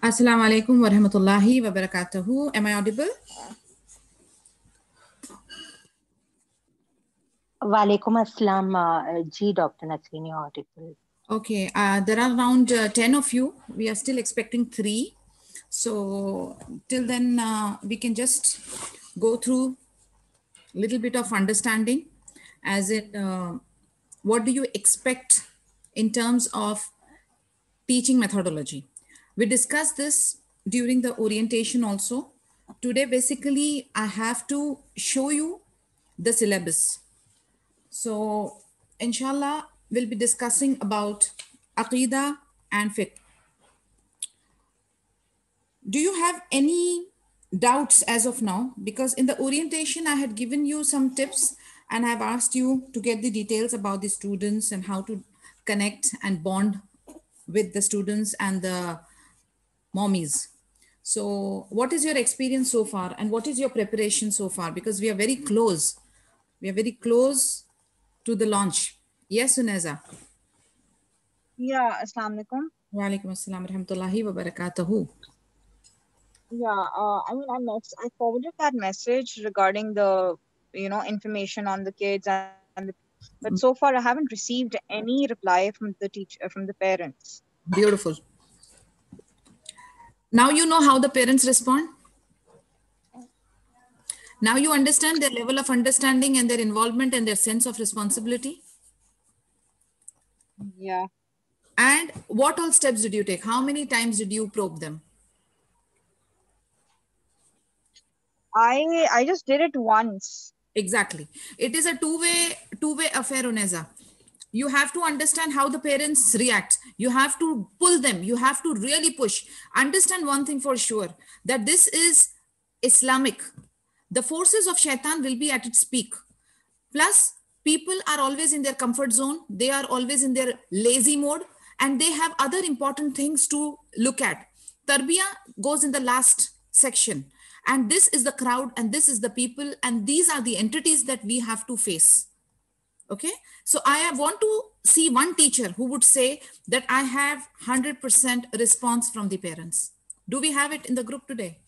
Assalamu alaikum wa rahmatullahi wa barakatuhu. Am I audible? Walaikum assalam, ji Dr. Nasreen, you're audible. Okay, there are around 10 of you. We are still expecting 3. So till then, we can just go through a little bit of understanding as in what do you expect in terms of teaching methodology. We discussed this during the orientation also. Today, basically, I have to show you the syllabus. So, inshallah, we'll be discussing about Aqidah and fiqh. Do you have any doubts as of now? Because in the orientation, I had given you some tips and I've asked you to get the details about the students and how to connect and bond with the students and the mommies. So, what is your experience so far and what is your preparation so far? Because we are very close. We are very close to the launch. Yes, Suneza. Yeah, Assalamu alaikum. Wa alaikum assalam rahmatullahi wa barakatuhu. Yeah, I forwarded that message regarding the information on the kids but so far I haven't received any reply from the from the parents. Beautiful. Now you know how the parents respond. Now you understand their level of understanding and their involvement and their sense of responsibility. Yeah. And what all steps did you take? How many times did you probe them? I just did it once. Exactly. It is a two-way affair, Uneza. You have to understand how the parents react. You have to pull them. You have to really push. Understand one thing for sure, that this is Islamic. The forces of shaitan will be at its peak. Plus, people are always in their comfort zone. They are always in their lazy mode and they have other important things to look at. Tarbiyah goes in the last section. And this is the crowd and this is the people and these are the entities that we have to face. Okay, so I want to see one teacher who would say that I have 100% response from the parents. Do we have it in the group today?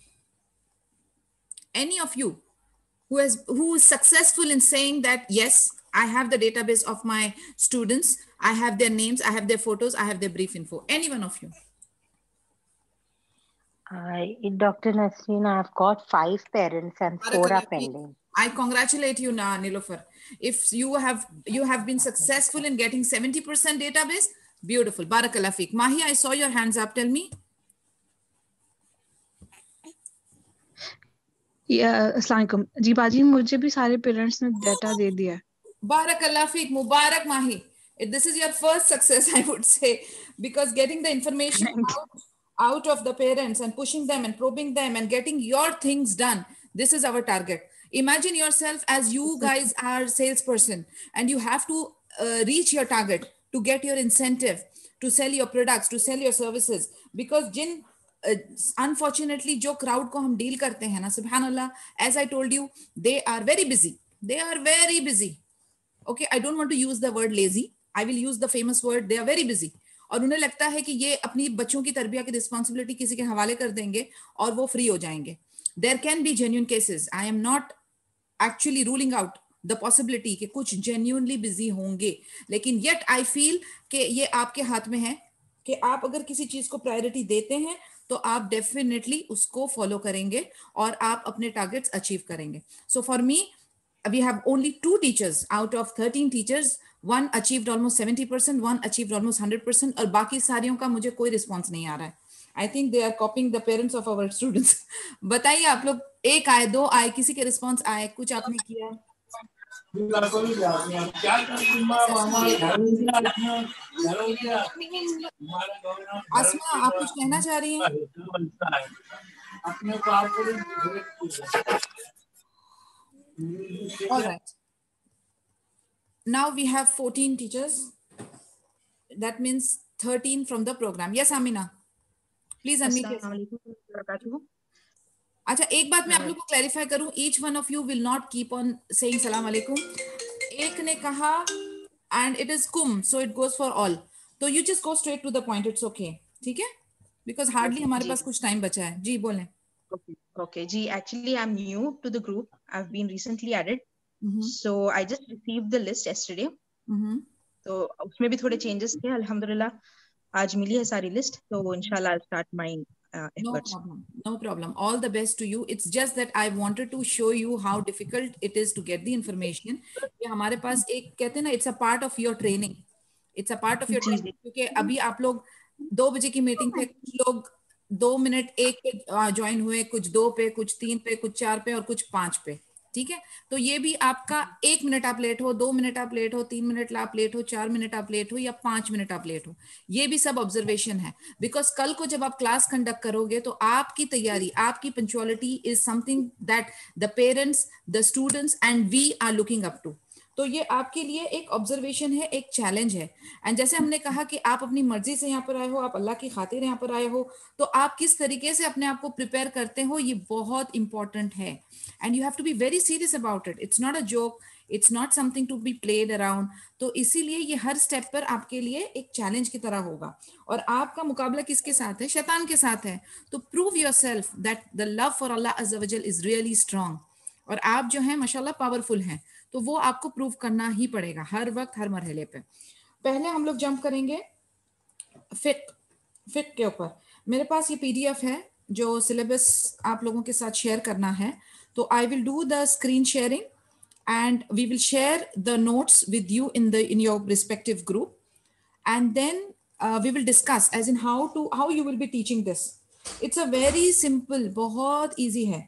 Any of you who is successful in saying that, yes, I have the database of my students, I have their names, I have their photos, I have their brief info. Any one of you? Dr. Nasreen, I've got 5 parents and 4 are pending. I congratulate you, Nilofer. If you have been successful in getting 70% database, beautiful. Barakallah feek. Mahi, I saw your hands up. Tell me. Yeah, Assalamu alaikum. जी बाजी मुझे भी सारे parents ने data दे दिया है. Barakallah feek. Mubarak Mahi. This is your first success, I would say, because getting the information out of the parents and pushing them and probing them and getting your things done. This is our target. Imagine yourself as you guys are salesperson and you have to reach your target to get your incentive, to sell your products, to sell your services. Because unfortunately, jo crowd ko hum deal karte hain na, subhanallah, as I told you, they are very busy. They are very busy. Okay, I don't want to use the word lazy. I will use the famous word, they are very busy. और उन्हें लगता है कि ये अपनी बच्चों की तरबिया की रिस्पॉन्सिबिलिटी किसी के हवाले कर देंगे और वो फ्री हो जाएंगे. There can be genuine cases. I am not actually ruling out the possibility कि कुछ genuinely busy होंगे, लेकिन yet I feel कि ये आपके हाथ में है कि आप अगर किसी चीज को प्रायोरिटी देते हैं तो आप डेफिनेटली उसको फॉलो करेंगे और आप अपने टारगेट्स अचीव करेंगे. So for me, we have only 2 teachers out of 13 teachers. One achieved almost 70%, one achieved almost 100%, और बाकी सारियों का मुझे कोई रिस्पॉन्स नहीं आ रहा है. I think they are copying the parents of our students. बताइए आप लोग, 1 आए, 2 आए, किसी के रिस्पॉन्स आए, कुछ आपने किया? आसमा, आप कुछ कहना चाह रही हैं? All right. Now we have 14 teachers. That means 13 from the program. Yes, Amina. Please unmute yourself. अच्छा, एक बात मैं आप लोग को क्लैरिफाई करूं. Each one of you will not keep on saying सलाम अलैकुम. एक ने कहा and it is kum, so it goes for all. So you just go straight to the point. It's okay. ठीक है? बिकॉज हार्डली हमारे जी पास कुछ टाइम बचा है. जी बोलें. okay okay ji actually I'm new to the group. I've been recently added, so I just received the list yesterday. तो उसमें भी थोड़े चेंजेस थे. अल्हम्दुलिल्लाह आज मिली है सारी लिस्ट, तो इंशाल्लाह I'll start my No efforts. problem. No problem. All the best to you. It's just that I wanted to show you how difficult it is to get the information. ये हमारे पास एक कहते हैं ना, it's a part of your training. It's a part of your ji training. क्योंकि अभी आप लोग 2 बजे की मीटिंग थे, कुछ लोग 2 मिनट 1 पे ज्वाइन हुए, कुछ 2 पे, कुछ 3 पे, कुछ 4 पे और कुछ 5 पे. ठीक है. तो ये भी आपका 1 मिनट आप लेट हो, 2 मिनट आप लेट हो, 3 मिनट आप लेट हो, 4 मिनट आप लेट हो या 5 मिनट आप लेट हो, ये भी सब ऑब्जर्वेशन है. बिकॉज कल को जब आप क्लास कंडक्ट करोगे तो आपकी तैयारी, आपकी punctuality is something that the parents, the students and we are looking up to. तो ये आपके लिए एक ऑब्जर्वेशन है, एक चैलेंज है. एंड जैसे हमने कहा कि आप अपनी मर्जी से यहाँ पर आए हो, आप अल्लाह की खातिर यहाँ पर आए हो, तो आप किस तरीके से अपने आप को प्रिपेयर करते हो, ये बहुत इंपॉर्टेंट है. And you have to be very serious about it. It's not a joke, it's not something to be played around. तो इसीलिए ये हर स्टेप पर आपके लिए एक चैलेंज की तरह होगा. और आपका मुकाबला किसके साथ है? शैतान के साथ है. तो prove yourself that the love for अल्लाह अज़्ज़ा वजल इज रियली स्ट्रांग. और आप जो है माशाल्लाह पावरफुल हैं, तो वो आपको प्रूव करना ही पड़ेगा हर वक्त, हर मरहले पे. पहले हम लोग जंप करेंगे फिक के ऊपर. मेरे पास ये पीडीएफ है जो सिलेबस आप लोगों के साथ शेयर करना है. तो I will do the screen sharing and we will share the notes with you in your respective group, and then we will discuss as in how you will be teaching this. It's a very simple, बहुत easy है,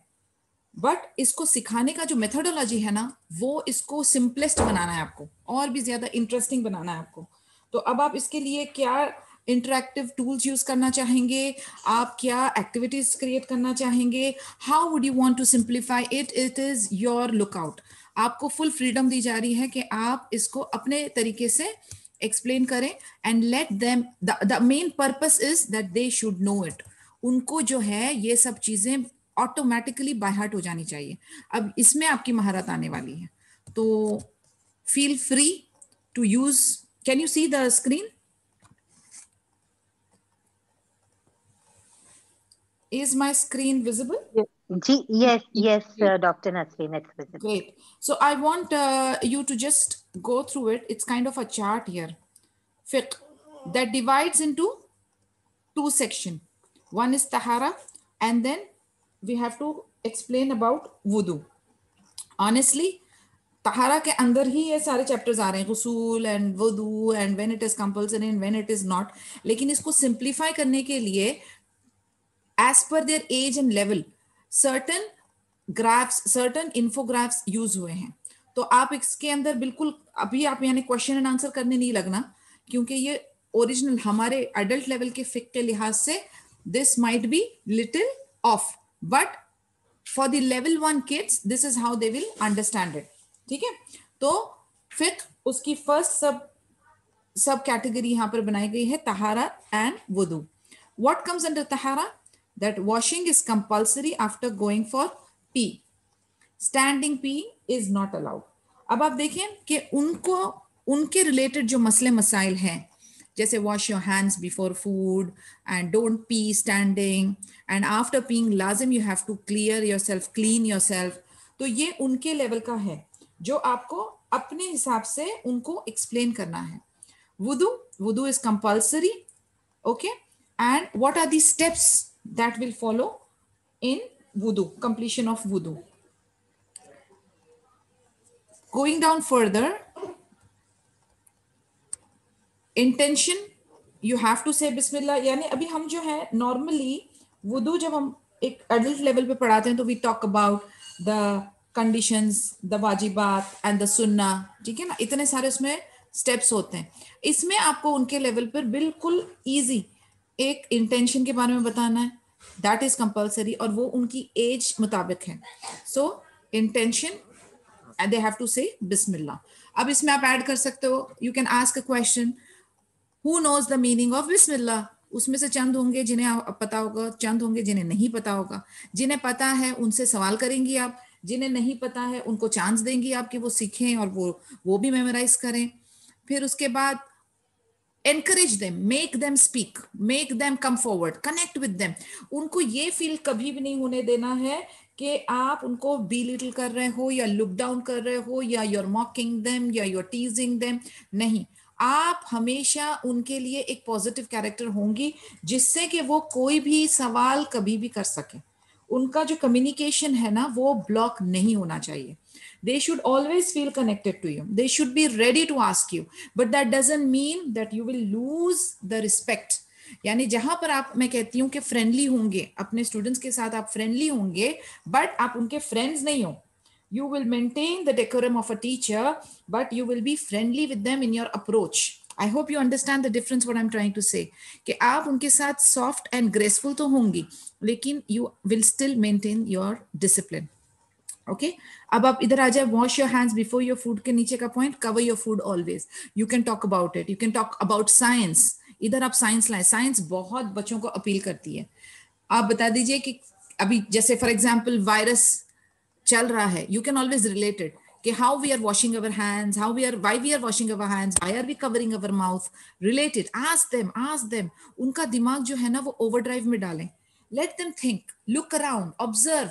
but इसको सिखाने का जो methodology है ना, वो इसको सिंपलेस्ट बनाना है आपको, और भी ज्यादा इंटरेस्टिंग बनाना है आपको. तो अब आप इसके लिए क्या इंटरैक्टिव टूल्स यूज करना चाहेंगे, आप क्या एक्टिविटीज क्रिएट करना चाहेंगे, how would you want to simplify it, it is your lookout. आपको फुल फ्रीडम दी जा रही है कि आप इसको अपने तरीके से एक्सप्लेन करें. And let them, the main purpose is that they should know it. उनको जो है ये सब चीजें ऑटोमेटिकली बाय हार्ट हो जानी चाहिए. अब इसमें आपकी महारत आने वाली है. तो feel free to use. Can you see the screen? Is my screen visible? Yes, Dr. Nasreen, it's visible. Great. So I want you to just go through it. It's kind of a chart here. Fiqh that divides into 2 sections. One is tahara, and then we have to explain about wudu. Honestly, tahara के अंदर ही ये सारे chapters आ रहे हैं, गुसूल and वुदू and when it is compulsory and when it is not. लेकिन इसको सिंप्लीफाई करने के लिए as per their age and level certain graphs, certain infographics use हुए हैं. तो आप इसके अंदर बिल्कुल अभी आप यानी क्वेश्चन एंड आंसर करने नहीं लगना, क्योंकि ये ओरिजिनल हमारे अडल्ट लेवल के फिक के लिहाज से this might be little of, but for the level 1 kids this is how they will understand it. ठीक है. तो फिक उसकी फर्स्ट सब कैटेगरी यहाँ पर बनाई गई है, तहारा एंड वुदू. व्हाट कम्स अंडर तहारा? That washing is compulsory after going for pee. Standing pee is not allowed. अब आप देखें कि उनके रिलेटेड जो मसले मसाइल हैं, जैसे wash your hands before food and don't pee standing and after peeing लाजिम you have to clear yourself, clean yourself. तो ये उनके लेवल का है जो आपको अपने हिसाब से उनको एक्सप्लेन करना है. वुदू is compulsory. Okay. And what are the steps that will follow in wudu, completion of wudu. Going down further, intention, you have to say bismillah. यानी अभी हम जो है नॉर्मली वुदू जब हम एक एडल्ट लेवल पे पढ़ाते हैं तो we talk about the conditions, the वाजिबात एंड द सुन्ना. ठीक है ना, इतने सारे उसमें स्टेप्स होते हैं. इसमें आपको उनके लेवल पर बिल्कुल इजी एक इंटेंशन के बारे में बताना है, दैट इज कंपल्सरी, और वो उनकी एज मुताबिक है. So intention and they have to say बिस्मिल्लाह. अब इसमें आप ऐड कर सकते हो, you can ask a question, who knows the meaning of बिस्मिल्लाह. उसमें से चंद होंगे जिन्हें पता होगा, चंद होंगे जिन्हें नहीं पता होगा. जिन्हें पता है उनसे सवाल करेंगी आप, जिन्हें नहीं पता है उनको चांस देंगी आप कि वो सीखें और वो भी मेमोराइज करें. फिर उसके बाद encourage them, make them speak, make them come forward, connect with them. उनको ये फील कभी भी नहीं होने देना है कि आप उनको belittle कर रहे हो या look down कर रहे हो या you're mocking them या you're teasing them. नहीं, आप हमेशा उनके लिए एक पॉजिटिव कैरेक्टर होंगी जिससे कि वो कोई भी सवाल कभी भी कर सके. उनका जो कम्युनिकेशन है ना वो ब्लॉक नहीं होना चाहिए. They should always feel connected to you. They should be ready to ask you. But that doesn't mean that you will lose the respect. यानी जहां पर आप, मैं कहती हूँ कि फ्रेंडली होंगे अपने स्टूडेंट्स के साथ, आप फ्रेंडली होंगे बट आप उनके फ्रेंड्स नहीं हो. You will maintain the decorum of a teacher, but you will be friendly with them in your approach. I hope you understand the difference what I'm trying to say. कि आप उनके साथ soft and graceful तो होंगी, लेकिन you will still maintain your discipline. Okay, अब आप इधर आ जाए. Wash your hands before your food के नीचे का point, cover your food always. You can talk about it, you can talk about science. इधर आप साइंस लाएं. साइंस बहुत बच्चों को अपील करती है. आप बता दीजिए कि अभी जैसे फॉर एग्जांपल वायरस चल रहा है, you can always relate it कि how we are washing our hands, how we are, why we are washing our hands, why are we covering our mouth. Related, ask them. उनका दिमाग जो है ना वो ओवरड्राइव में डालें. Let them think, look around, observe.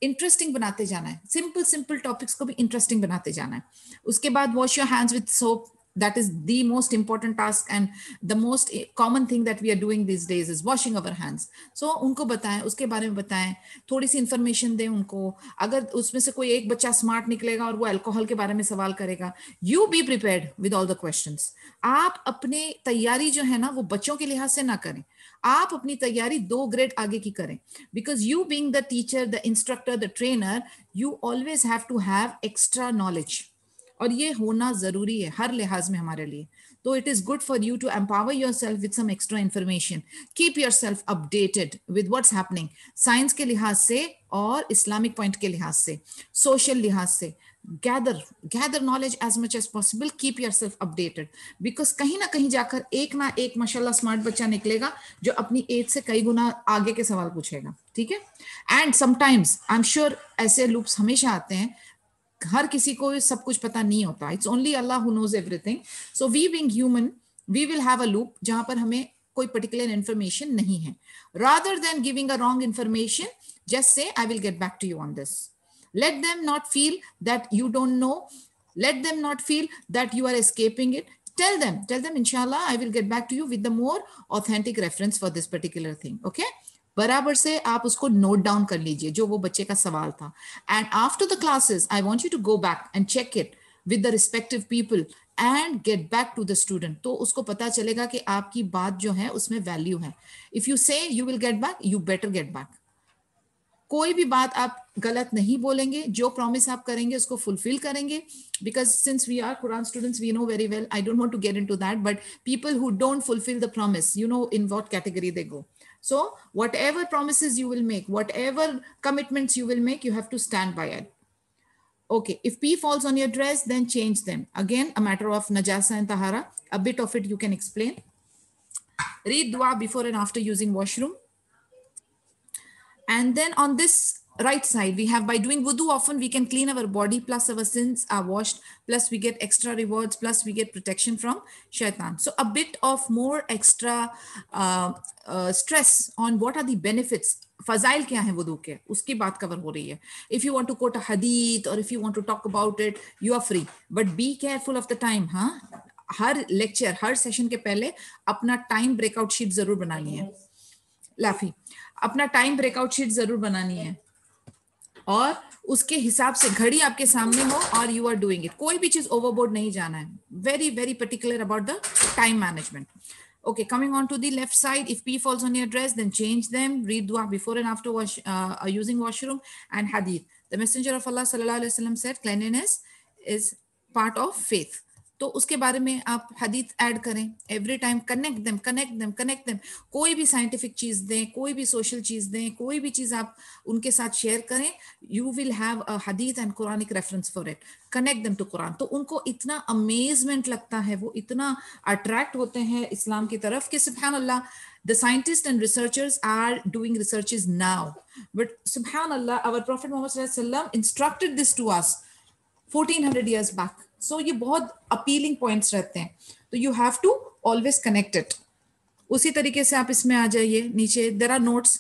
Interesting बनाते जाना है. सिंपल टॉपिक्स को भी इंटरेस्टिंग बनाते जाना है. उसके बाद wash your hands with soap. That is the most important task and the most common thing that we are doing these days is washing our hands. So उनको बताएं, उसके बारे में बताएं, थोड़ी सी इंफॉर्मेशन दें उनको. अगर उसमें से कोई एक बच्चा स्मार्ट निकलेगा और वो अल्कोहल के बारे में सवाल करेगा, you be prepared with all the questions. आप अपने तैयारी जो है ना वो बच्चों के लिहाज से ना करें, आप अपनी तैयारी 2 ग्रेड आगे की करें. Because you being the teacher, the instructor, the trainer, you always have to have extra knowledge. और ये होना जरूरी है हर लिहाज में हमारे लिए. तो it is good for you to empower yourself with some extra information. Keep yourself updated with what's happening, science के लिहाज से और इस्लामिक पॉइंट के लिहाज से, सोशल लिहाज से. gather knowledge as much as possible. Keep yourself updated because कहीं ना कहीं जाकर एक ना एक माशाल्लाह स्मार्ट बच्चा निकलेगा जो अपनी एज से कई गुना आगे के सवाल पूछेगा. ठीक है. And sometimes I am sure ऐसे लूप्स हमेशा आते हैं. हर किसी को सब कुछ पता नहीं होता. It's only Allah who knows everything. So we being human, we will have a loop जहां पर हमें कोई पर्टिकुलर इंफॉर्मेशन नहीं है. Rather than giving a wrong information, just say I will get back to you on this. Let them not feel that you don't know. Let them not feel that you are escaping it. Tell them, inshallah, I will get back to you with the more authentic reference for this particular thing. Okay? बराबर से आप उसको note down कर लीजिए जो वो बच्चे का सवाल था. And after the classes, I want you to go back and check it with the respective people and get back to the student. तो उसको पता चलेगा कि आपकी बात जो है उसमें वैल्यू है. If you say you will get back, you better get back. कोई भी बात आप गलत नहीं बोलेंगे. जो प्रॉमिस आप करेंगे उसको फुलफिल करेंगे. Because since we are Quran students, we know very well. I don't want to get into that, but people who don't fulfil the promise, you know in what category they go. So whatever promises you will make, whatever commitments you will make, you have to stand by it. Okay, if pee falls on your dress, then change them. Again, a matter of najasa and tahara. A bit of it you can explain. Read dua before and after using washroom. And then on this right side, we have, by doing wudu often, we can clean our body, plus our sins are washed, plus we get extra rewards, plus we get protection from shaitan. So a bit of more extra stress on what are the benefits. फजाइल क्या है वुदू के, उसकी बात cover हो रही है. If you want to quote a hadith or if you want to talk about it, you are free. But be careful of the time. हाँ, हर lecture, हर session के पहले अपना टाइम ब्रेकआउट शीट जरूर बनानी है. लाफी, अपना टाइम ब्रेकआउट शीट जरूर बनानी है और उसके हिसाब से घड़ी आपके सामने हो और यू आर डूइंग इट. कोई भी चीज ओवरबोर्ड नहीं जाना है. Very very particular about the time management. Okay, coming on to the left side, if pee falls on your dress, then change them. Read dua before and after using washroom and hadith. The Messenger of Allah sallallahu alaihi wasallam said, cleanliness is part of faith. तो उसके बारे में आप हदीत add करें. Every time connect them. कोई भी scientific चीज दें, कोई भी सोशल चीज दें, कोई भी चीज आप उनके साथ शेयर करें, you will have a hadith and Quranic reference for it. Connect them to Quran. तो उनको इतना अमेजमेंट लगता है, वो इतना अट्रैक्ट होते हैं इस्लाम की तरफ कि सुभान अल्लाह, the scientists and researchers are doing researches now, but subhanallah, our Prophet Muhammad sallallahu alaihi wasallam instructed this to us 1400 years back. So ये बहुत appealing points रहते हैं. तो you have to always connect it. उसी तरीके से आप इसमें आ जाइए नीचे. There are notes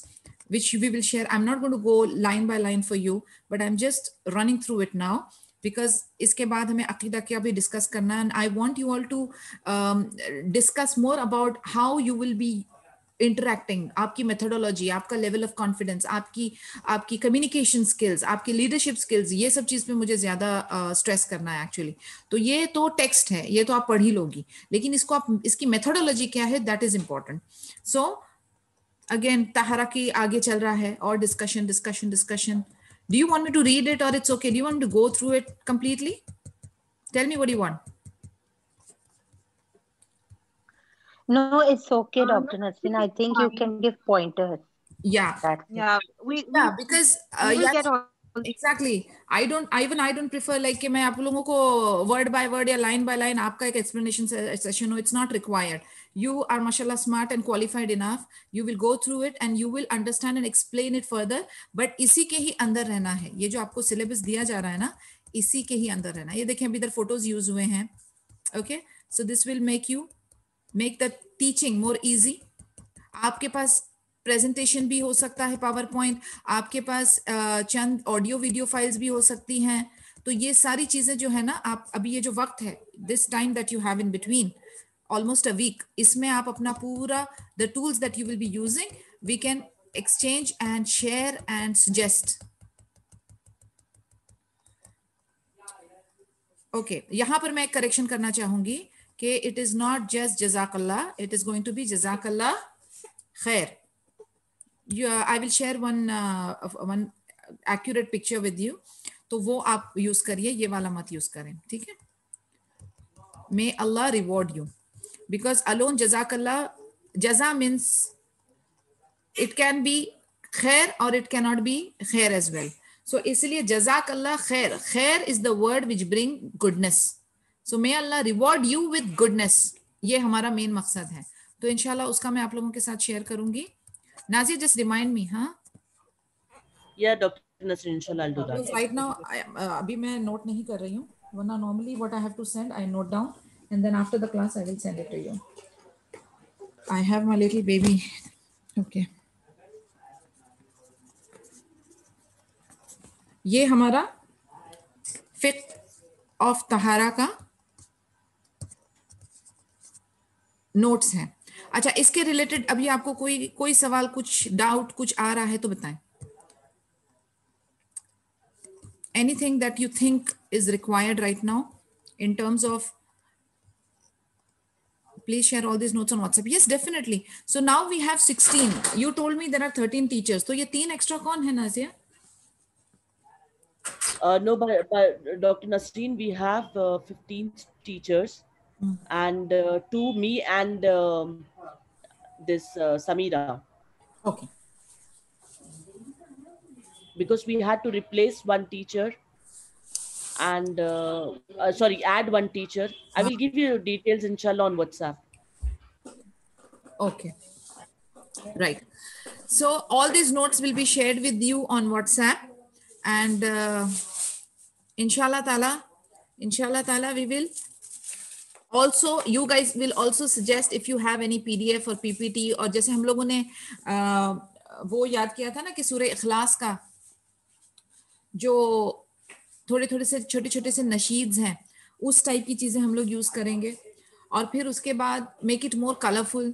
which we will share. I'm not going to go line by line for you, but I'm just running through it now because इसके बाद हमें अकीदा क्या भी discuss करना है. And I want you all to discuss more about how you will be interacting, आपकी methodology, आपका level of confidence, आपकी communication skills, आपकी leadership skills, ये सब चीज पे मुझे ज्यादा stress करना है actually. तो ये तो text है, ये तो आप पढ़ ही लोगी, लेकिन इसको आप इसकी methodology क्या है, that is important. So again, तहारा की आगे चल रहा है और discussion. Do you want me to read it or it's okay? Do you want me to go through it completely? Tell me what you want. No, it's okay, Dr. Nasreen. I think you can give pointers. Yeah. Because we will get all. Exactly. I don't prefer like कि मैं आप लोगों को word by word या line by line आपका एक explanation session हो. It's not required. You are mashallah smart and qualified enough. You will go through it and you will understand and explain it further. But इसी के ही अंदर रहना है. ये जो आपको syllabus दिया जा रहा है ना, इसी के ही अंदर रहना है. ये देखें अभी इधर photos use हुए हैं. Okay. So this will make the teaching more easy. आपके पास प्रेजेंटेशन भी हो सकता है, पावर पॉइंट, आपके पास चंद ऑडियो वीडियो फाइल्स भी हो सकती हैं. तो ये सारी चीजें जो है ना, आप अभी ये जो वक्त है, this time that you have in between, almost a week, इसमें आप अपना पूरा the tools that you will be using, we can exchange and share and suggest. Okay, यहां पर मैं एक करेक्शन करना चाहूंगी कि इट इज नॉट जस्ट जज़ाकल्लाह, it is going to be जज़ाकल्लाह खैर. I will share one accurate picture with you. तो वो आप यूज करिए, ये वाला मत यूज करें, ठीक है? May Allah reward you, because alone jazakallah, jaza means it can be khair or it cannot be khair as well. So इसलिए jazakallah khair, khair is the word which bring goodness. So may Allah reward you with goodness. ये हमारा main मकसद है. तो इंशाल्लाह उसका मैं आप लोगों के साथ शेयर करूंगी. Nazia, just remind me, huh? Yeah, Dr. Nasreen, inshallah, I'll do that. Because right now, अभी मैं note नहीं कर रही हूँ. वरना normally what I have to send, I note down, and then after the class, I will send it to you. I have my little baby. Okay. ये हमारा fifth of तहारा का notes है. अच्छा, इसके रिलेटेड अभी आपको कोई सवाल, कुछ डाउट, कुछ आ रहा है तो बताएं. Anything that you think is required right now in terms of, please share all these notes on WhatsApp. Yes, definitely. So now we have 16. You told me there are 13 teachers. तो ये 3 extra कौन है Nazia? No, but Dr. Nasreen, we have 15 teachers and 2 me and this Samira. Okay. Because we had to replace one teacher and add one teacher. I will give you details inshallah on WhatsApp. Okay. Right. So all these notes will be shared with you on WhatsApp, and inshallah ta'ala we will also, you guys will also suggest if you have any PDF or PPT, और जैसे हम लोगों ने वो याद किया था ना कि सूरह इखलास का जो थोड़े से छोटे से नशीद्स हैं, उस टाइप की चीजें हम लोग यूज करेंगे. और फिर उसके बाद make it more colourful,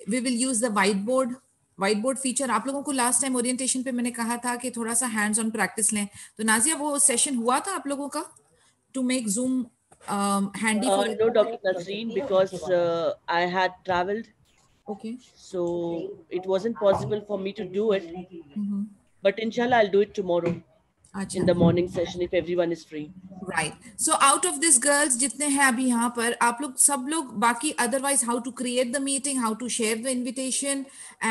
we will use the whiteboard feature. आप लोगों को लास्ट टाइम ओरिएंटेशन पे मैंने कहा था कि थोड़ा सा हैंड्स ऑन प्रैक्टिस लें. तो नाजिया, वो सेशन हुआ था आप लोगों का to make Zoom handy for No, Dr. Nasreen, because I had traveled. Okay. So it wasn't possible for me to do it. But inshallah, I'll do it tomorrow in the morning session if everyone is free. Right. So out of these girls, जितने हैं अभी यहाँ पर, आप लोग सब लोग बाकी otherwise how to create the meeting, how to share the invitation,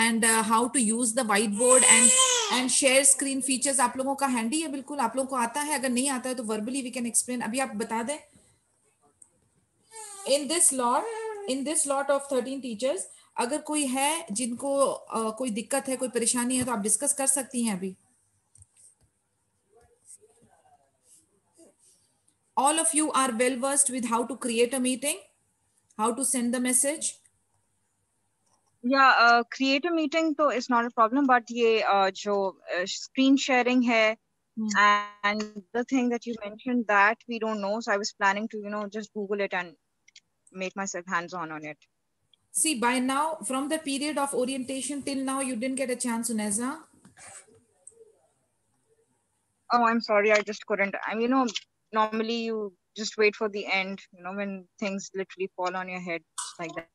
and how to use the whiteboard and share screen features, आप लोगों का handy है बिल्कुल? आप लोगों को आता है? अगर नहीं आता है तो verbally we can explain. अभी आप बता दें. In this lot of 13 teachers, अगर कोई है जिनको कोई दिक्कत है, कोई परेशानी है, तो आप डिस्कस कर सकती हैं अभी. All of you are well versed with how to create a meeting, how to send the message, Yeah, create a meeting तो is not a problem, but ये जो screen sharing है and the thing that you mentioned that we don't know, so I was planning to just Google it and make myself hands-on on it. See, by now, from the period of orientation till now, you didn't get a chance, Uneza. Oh, I'm sorry, I just couldn't. Normally you just wait for the end, when things literally fall on your head like that.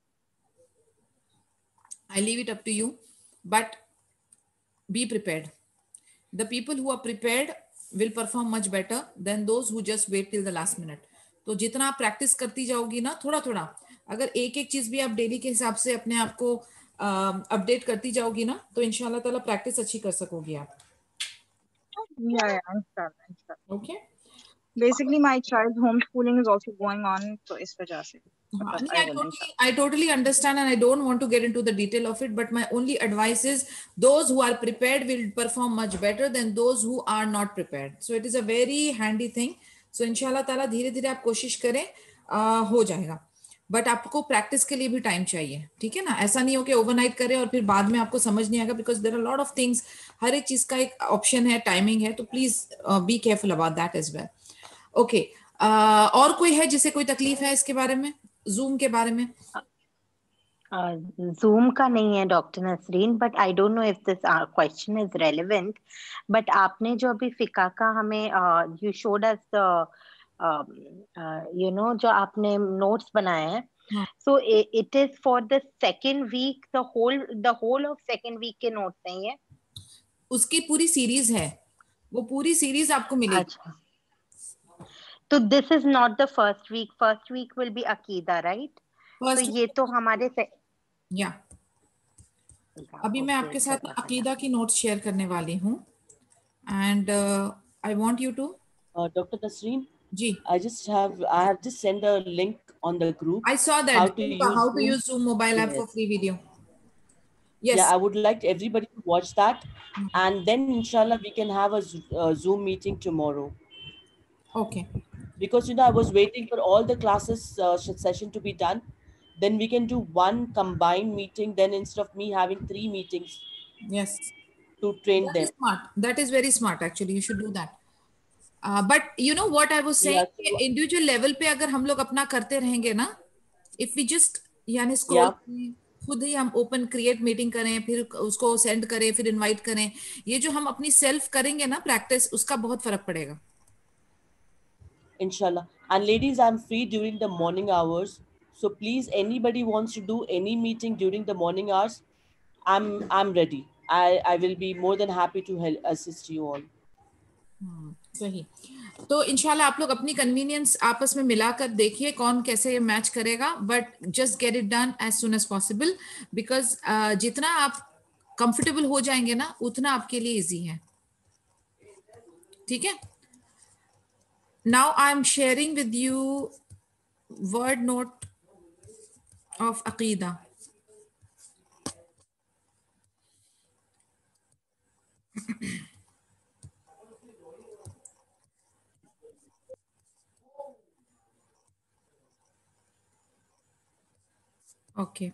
I leave it up to you, but be prepared. The people who are prepared will perform much better than those who just wait till the last minute. तो जितना आप practice करती जाओगी ना, थोड़ा थोड़ा, अगर एक एक चीज भी आप डेली के हिसाब से अपने आप को अपडेट करती जाओगी ना, तो इंशाल्लाह ताला प्रैक्टिस अच्छी कर सकोगी आप. Yeah, I understand. Okay. Basically, my child's homeschooling is also going on, so is वजह से. I totally understand, and I don't want to get into the detail of it, but my only advice is those who are prepared will perform much better than those who are not prepared. So it is a very handy thing. So inshallah ताला धीरे धीरे आप कोशिश करें, हो जाएगा. But आपको practice के लिए भी टाइम चाहिए, ठीक है ना. ऐसा नहीं हो कि ओवरनाइट करें और फिर बाद में आपको समझ नहीं आएगा, because there are lot of things. हर एक चीज का एक ऑप्शन है, टाइमिंग है, तो please be careful about that as well. Okay, और कोई है जिसे कोई तकलीफ है इसके बारे में, जूम के बारे में? जूम का नहीं है doctor Nasreen, but I don't know if this question is relevant. But आपने जो अभी फिका का हमें यू शोड अस जो आपने नोट्स बनाए हैं, so it is for the second week, the whole of second week के नोट्स नहीं है? उसकी पूरी सीरीज है, वो पूरी सीरीज आपको मिलेगी. अच्छा, तो this is not the first week will be अकीदा, राइट? तो ये तो हमारे या अभी मैं आपके साथ अकीदा की नोट्स शेयर करने वाली हूँ, and I want you to Dr. Tasreen, ji, I have just sent a link on the group. I saw that how to use Zoom mobile app for free video. Yes. Yeah, I would like everybody to watch that, and then inshallah we can have a Zoom meeting tomorrow. Okay. Because I was waiting for all the classes session to be done. Then we can do one combined meeting. Then instead of me having 3 meetings. Yes. To train them. That is smart. That is very smart. Actually, you should do that. But you know what I was saying? Yeah, individual level पे अगर हम लोग अपना करते रहेंगे ना, if we just यानी scroll खुद ही हम ओपन क्रिएट मीटिंग करें, फिर उसको सेंड करें, फिर इनवाइट करें, ये जो हम अपनी सेल्फ करेंगे ना प्रैक्टिस, उसका बहुत फर्क पड़ेगा. Inshallah. And ladies, I'm free during the morning hours. So please, anybody wants to do any meeting during the morning hours, I'm ready. I will be more than happy to assist you all. सही. तो इंशाल्लाह आप लोग अपनी convenience आपस में मिलाकर देखिए कौन कैसे ये मैच करेगा, but just get it done as soon as possible, because जितना आप कंफर्टेबल हो जाएंगे ना, उतना आपके लिए इजी है. ठीक है. Now I'm sharing with you word note of Aqidah. Okay.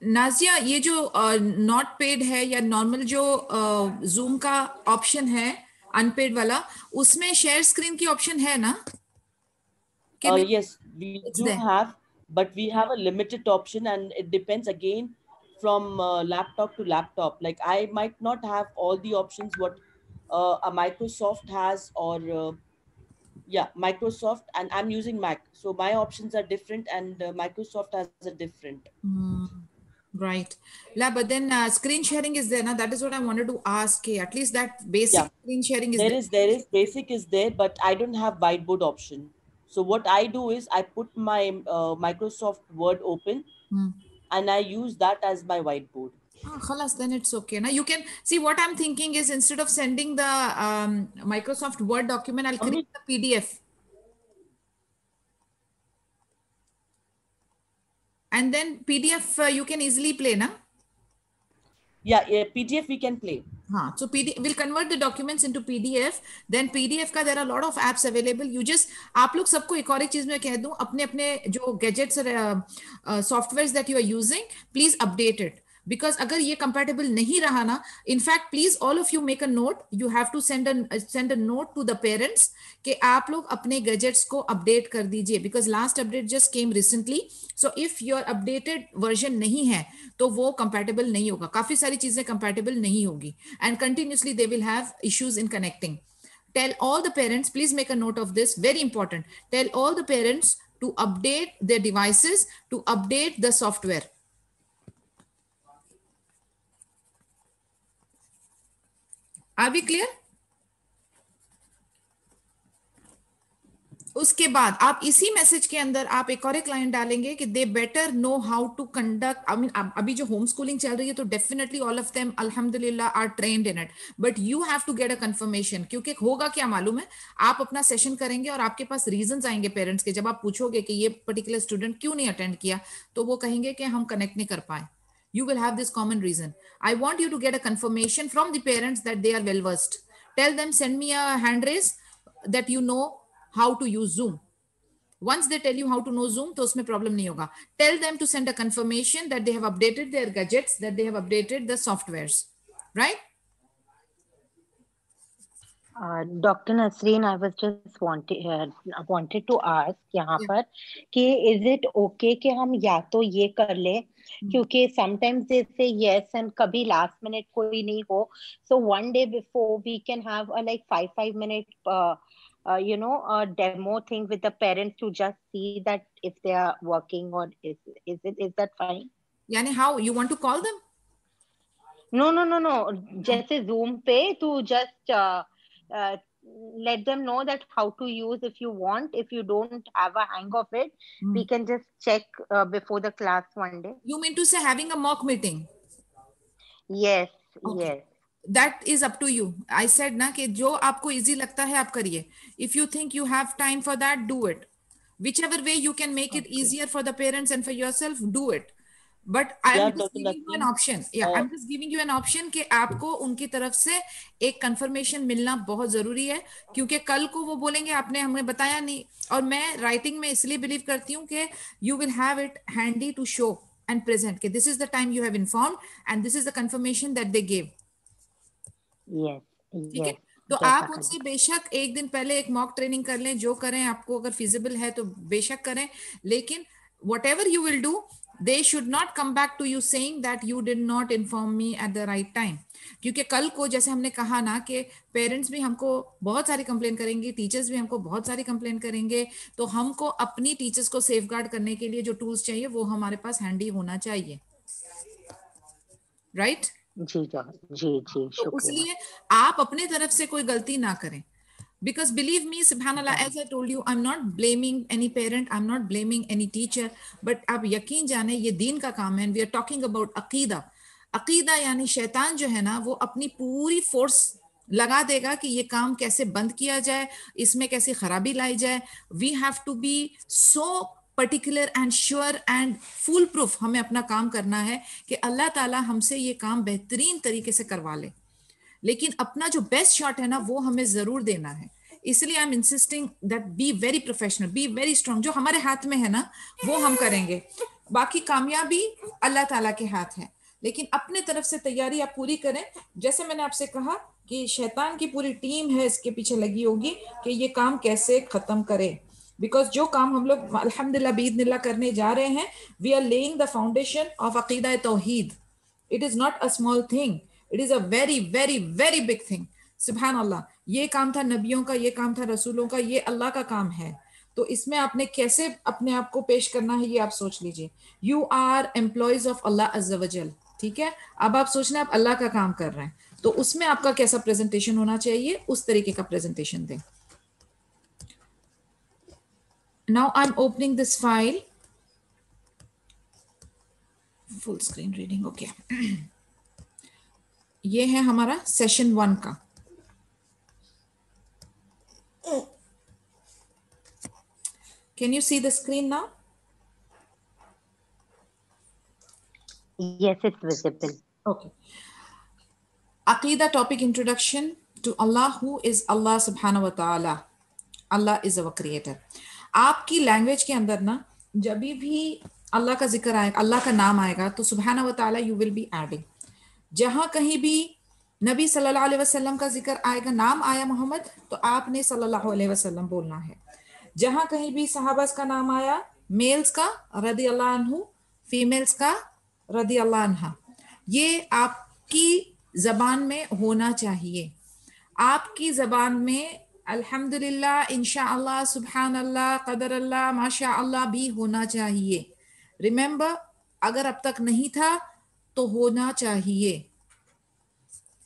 Nazia, ये जो नॉट पेड है या नॉर्मल जो जूम का ऑप्शन है अनपेड वाला, उसमें शेयर स्क्रीन की ऑप्शन है ना? Yes, we do have, but we have a limited option, and it depends again from laptop to laptop. Like I might not have all the options what a Microsoft has, or Microsoft, and I'm using Mac, so my options are different, and Microsoft has a different. Right. Yeah, but then screen sharing is there now. That is what I wanted to ask. At least that basic screen sharing is there. There is basic is there, but I don't have whiteboard option. So what I do is I put my Microsoft Word open, and I use that as my whiteboard. Khalas, then it's okay. Now you can see what I'm thinking is, instead of sending the Microsoft Word document, I'll create the PDF. And then PDF you can easily play, na? Yeah, PDF we can play. हाँ, so PDF will convert the documents into PDF. Then PDF का there are a lot of apps available. You just आप लोग सबको एक और एक चीज मैं कह दूं, अपने अपने जो gadgets और softwares that you are using, please update it. Because अगर ये compatible नहीं रहा ना, in fact, please all of you make a note. You have to send a note to the parents कि आप लोग अपने gadgets को update कर दीजिए. Because last update just came recently. So if your updated version नहीं है, तो वो compatible नहीं होगा. काफी सारी चीजें compatible नहीं होगी. And continuously they will have issues in connecting. Tell all the parents, please make a note of this, very important. Tell all the parents to update their devices, to update the software. Are we clear? उसके बाद आप इसी message के अंदर आप एक और एक लाइन डालेंगे कि they better know how to conduct, I mean अभी जो होम स्कूलिंग चल रही है तो डेफिनेटली ऑल ऑफ देम अल्हम्दुलिल्लाह are trained in it, but you have to get a confirmation. क्योंकि होगा क्या मालूम है, आप अपना सेशन करेंगे और आपके पास रीजंस आएंगे पेरेंट्स के. जब आप पूछोगे कि ये पर्टिकुलर स्टूडेंट क्यों नहीं अटेंड किया, तो वो कहेंगे कि हम कनेक्ट नहीं कर पाए. You will have this common reason. I want you to get a confirmation from the parents that they are well versed. Tell them, send me a hand raise that you know how to use Zoom. Once they tell you how to know Zoom, तो उसमें problem नहीं होगा. Tell them to send a confirmation that they have updated their gadgets, that they have updated the softwares, right? Dr. Nasreen, I was just wanted to ask यहाँ पर कि is it okay कि हम या तो ये कर ले, क्योंकि sometimes they say yes and कभी last minute कोई नहीं हो, so one day before we can have a like 5 minute a demo thing with the parents to just see that if they are working or is that fine? यानी how you want to call them? No. जैसे Zoom पे to just let them know that how to use if you want. If you don't have a hang of it, we can just check before the class one day. You mean to say having a mock meeting? Yes, okay. Yes. That is up to you. I said ना कि जो आपको easy लगता है आप करिए. If you think you have time for that, do it. Whichever way you can make it easier for the parents and for yourself, do it. But I'm just giving you an option. I'm just giving you an option कि आपको उनकी तरफ से एक confirmation मिलना बहुत जरूरी है, क्योंकि कल को वो बोलेंगे आपने हमें बताया नहीं. और मैं writing में इसलिए believe करती हूँ कि you will have it handy to show and present कि this is the time you have informed and this is the confirmation that they gave. Yes. ठीक है, तो आप उनसे बेशक एक दिन पहले एक मॉक ट्रेनिंग कर लें, जो करें आपको अगर फिजिबल है तो बेशक करें, लेकिन whatever you will do, they should not come back to you saying that you did not inform me at the right time. क्योंकि कल को जैसे हमने कहा ना कि पेरेंट्स भी हमको बहुत सारी कंप्लेन करेंगे, टीचर्स भी हमको बहुत सारी कंप्लेन करेंगे, तो हमको अपनी टीचर्स को सेफगार्ड करने के लिए जो टूल्स चाहिए वो हमारे पास हैंडी होना चाहिए, राइट? जी शुक्रिया. तो इसलिए आप अपने तरफ से कोई गलती ना करें. Because believe me, subhanallah, as I told you, I'm not blaming any parent, I'm not blaming any teacher, but आप यकीन जाने ये दीन का काम है. We are talking about अकीदा. अकीदा यानी शैतान जो है ना, वो अपनी पूरी फोर्स लगा देगा कि ये काम कैसे बंद किया जाए, इसमें कैसे खराबी लाई जाए. We have to be so particular and sure and fool proof. हमें अपना काम करना है कि अल्लाह ताला हमसे ये काम बेहतरीन तरीके से करवा ले, लेकिन अपना जो बेस्ट शॉट है ना वो हमें जरूर देना है. इसलिए I am insisting that be very professional, be very strong. जो हमारे हाथ में है ना वो हम करेंगे, बाकी कामयाबी अल्लाह ताला के हाथ है, लेकिन अपने तरफ से तैयारी आप पूरी करें. जैसे मैंने आपसे कहा कि शैतान की पूरी टीम है इसके पीछे लगी होगी कि ये काम कैसे खत्म करे. बिकॉज जो काम हम लोग अल्हम्दुलिल्लाह बिइज़्निल्लाह करने जा रहे हैं, we are laying the foundation of अकीदा तौहीद. It is not a small thing, it is a very very very big thing. सुभान अल्लाह, ये काम था नबियों का, ये काम था रसूलों का, ये अल्लाह का काम है. तो इसमें आपने कैसे अपने आप को पेश करना है ये आप सोच लीजिए. यू आर एम्प्लॉयज ऑफ अल्लाह अज़्ज़ा वजल, ठीक है. अब आप सोचना आप अल्लाह का काम कर रहे हैं, तो उसमें आपका कैसा प्रेजेंटेशन होना चाहिए, उस तरीके का प्रेजेंटेशन दें. Now I'm opening this file. Full screen reading, okay. ये है हमारा सेशन 1 का. Can you see the screen now? Yes, it's visible. Okay. Aqidah topic introduction to Allah, who is Allah subhanahu wa ta'ala. Allah is our creator. आपकी language के अंदर ना जब भी अल्लाह का जिक्र आएगा, अल्लाह का नाम आएगा, तो सुबहाना व ताला यू विल बी एडिंग. जहां कहीं भी नबी सल्लल्लाहु अलैहि वसल्लम का जिक्र आएगा, नाम आया मोहम्मद, तो आपने सल्लल्लाहु अलैहि वसल्लम बोलना है. जहां कहीं भी सहाबास का नाम आया, मेल्स का रदी अल्लाह अन्हु, फीमेल्स का रदी अल्लाह अन्हा, ये आपकी जबान में होना चाहिए. आपकी जबान में अल्हम्दुलिल्लाह, इंशाअल्लाह, सुभान अल्लाह, कदर अल्लाह, माशा अल्लाह भी होना चाहिए. रिमेंबर, अगर अब तक नहीं था तो होना चाहिए.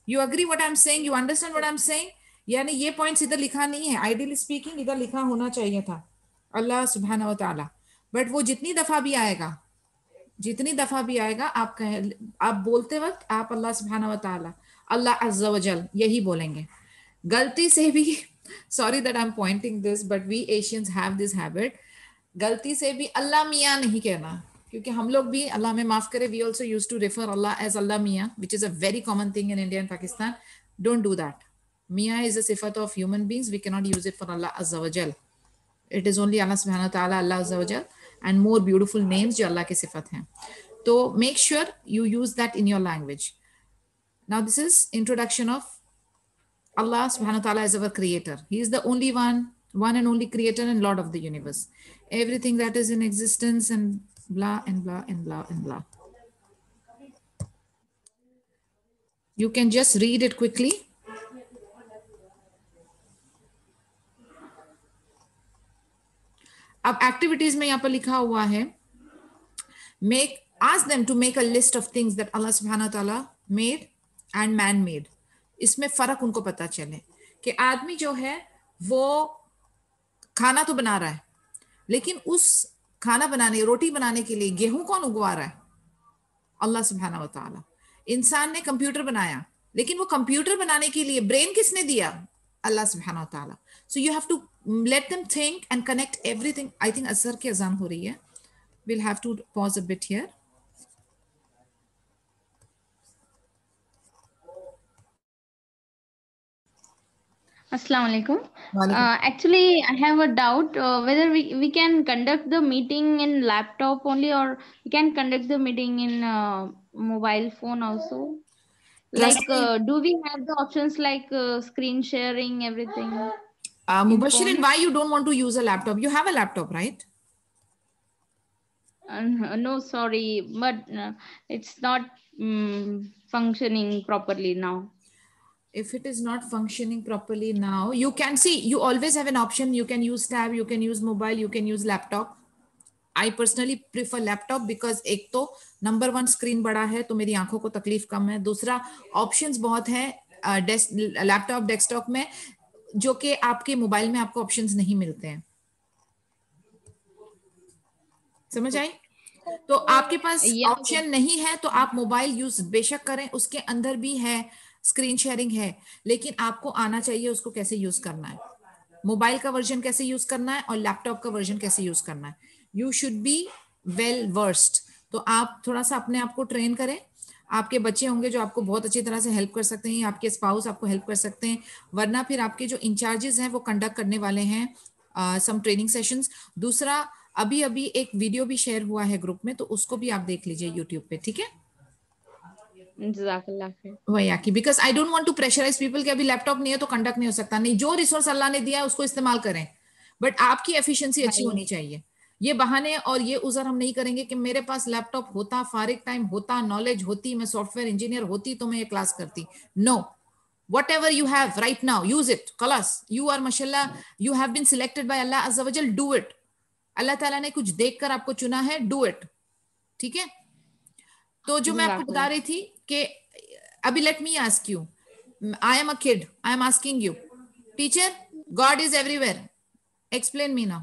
You agree what I am saying? You understand what I am saying? यानी ये पॉइंट्स इधर लिखा नहीं है. आइडियली स्पीकिंग इधर लिखा होना चाहिए था अल्लाह सुब्हानहू व तआला. बट वो जितनी दफा भी आएगा, आप आप बोलते वक्त आप अल्लाह सुब्हानहू व तआला, अल्लाह अज़्ज़ा व जल यही बोलेंगे. गलती से भी, sorry that I am pointing this, but we Asians have this habit, गलती से भी अल्लाह मियाँ नहीं कहना, क्योंकि हम लोग भी, अल्लाह में माफ करे, we also use to refer Allah as Allah Miyan, which is a very common thing in India and Pakistan. Don't do that. Miyan is a sifat of human beings. We cannot use it for Allah Azza wa Jal. It is only Allah Subhanahu wa Ta'ala, Allah Azza wa Jal, and more beautiful names जो अल्लाह के सिफत हैं. तो make sure you use that in your language. Now this is introduction of Allah Subhanahu wa Ta'ala as our creator. He is the only one and only creator and Lord of the universe. Everything that is in existence and blah and blah and blah and blah. You can just read it quickly. अब activities में यहाँ पर लिखा हुआ है, ask them to make a list of things that Allah subhanahu wa ta'ala made and man made. इसमें फर्क उनको पता चले कि आदमी जो है वो खाना तो बना रहा है, लेकिन उस खाना बनाने, रोटी बनाने के लिए गेहूं कौन उगवा रहा है? अल्लाह सुब्हानहू व तआला. इंसान ने कंप्यूटर बनाया, लेकिन वो कंप्यूटर बनाने के लिए ब्रेन किसने दिया? अल्लाह सुब्हानहू व तआला. So you have to let them think and connect everything. I think असर की अजान हो रही है. We'll have to pause a bit here. Assalamu alaikum. Actually, I have a doubt whether we can conduct the meeting in laptop only, or we can conduct the meeting in mobile phone also. Like, do we have the options like screen sharing, everything? Mubashirin, why you don't want to use a laptop? You have a laptop, right? No, sorry, but it's not functioning properly now. If it is not functioning properly now, you can see, you always have an option. You can use tab, you can use mobile, you can use laptop. I personally prefer laptop because एक तो number 1 screen बड़ा है, तो मेरी आंखों को तकलीफ कम है. दूसरा, ऑप्शंस बहुत हैं लैपटॉप डेस्कटॉप में, जो कि आपके मोबाइल में आपको ऑप्शंस नहीं मिलते हैं. समझ आई? तो आपके पास ऑप्शन नहीं है तो आप मोबाइल यूज बेशक करें, उसके अंदर भी है स्क्रीन शेयरिंग है, लेकिन आपको आना चाहिए उसको कैसे यूज करना है, मोबाइल का वर्जन कैसे यूज करना है और लैपटॉप का वर्जन कैसे यूज करना है. You should be well versed. तो आप थोड़ा सा अपने आप को ट्रेन करें. आपके बच्चे होंगे जो आपको बहुत अच्छी तरह से हेल्प कर सकते हैं, आपके स्पाउस आपको हेल्प कर सकते हैं, वरना फिर आपके जो इंचार्जेस हैं वो कंडक्ट करने वाले हैं सम ट्रेनिंग सेशंस. दूसरा, अभी अभी एक वीडियो भी शेयर हुआ है ग्रुप में, तो उसको भी आप देख लीजिए यूट्यूब पे. ठीक है? वही, because I don't want to pressurise people कि अभी लैपटॉप नहीं है तो कंडक्ट नहीं हो सकता. नहीं, जो रिसोर्स अल्लाह ने दिया है उसको इस्तेमाल करें, बट आपकी एफिशिएंसी अच्छी होनी चाहिए. ये बहाने और ये उज़र हम नहीं करेंगे कि मेरे पास लैपटॉप होता, फारिग टाइम होता, नॉलेज होती, मैं सॉफ्टवेयर इंजीनियर होती तो मैं ये क्लास करती. No, whatever you have right now, use it. Khalas, you are mashallah, you have been selected by Allah Azza wa Jal, do it. अल्लाह ताला ने कुछ देखकर आपको चुना है, डू इट. ठीक है? तो जो मैं आपको बता रही थी कि अभी let me ask you, I am a kid, I am asking you, teacher, God is everywhere, explain me now.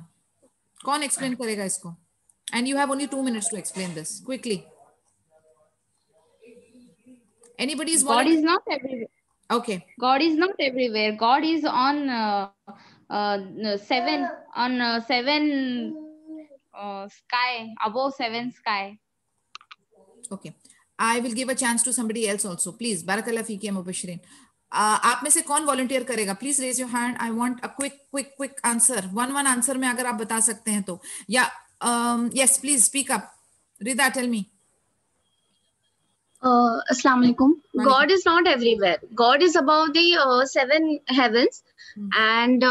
कौन एक्सप्लेन करेगा इसको? And you have only 2 minutes to explain this quickly. Anybody is God is not everywhere. Okay. God is not everywhere. God is on 7 sky, above 7 sky. Okay. I will give a chance to somebody else also. Please, Barakallah Fiki ya Mubashirin. आप में से कौन volunteer करेगा? Please raise your hand. I want a quick answer. One answer में अगर आप बता सकते हैं तो. या yes please speak up. Rida, tell me. Assalamu alaikum. God is not everywhere. God is above the 7 heavens. And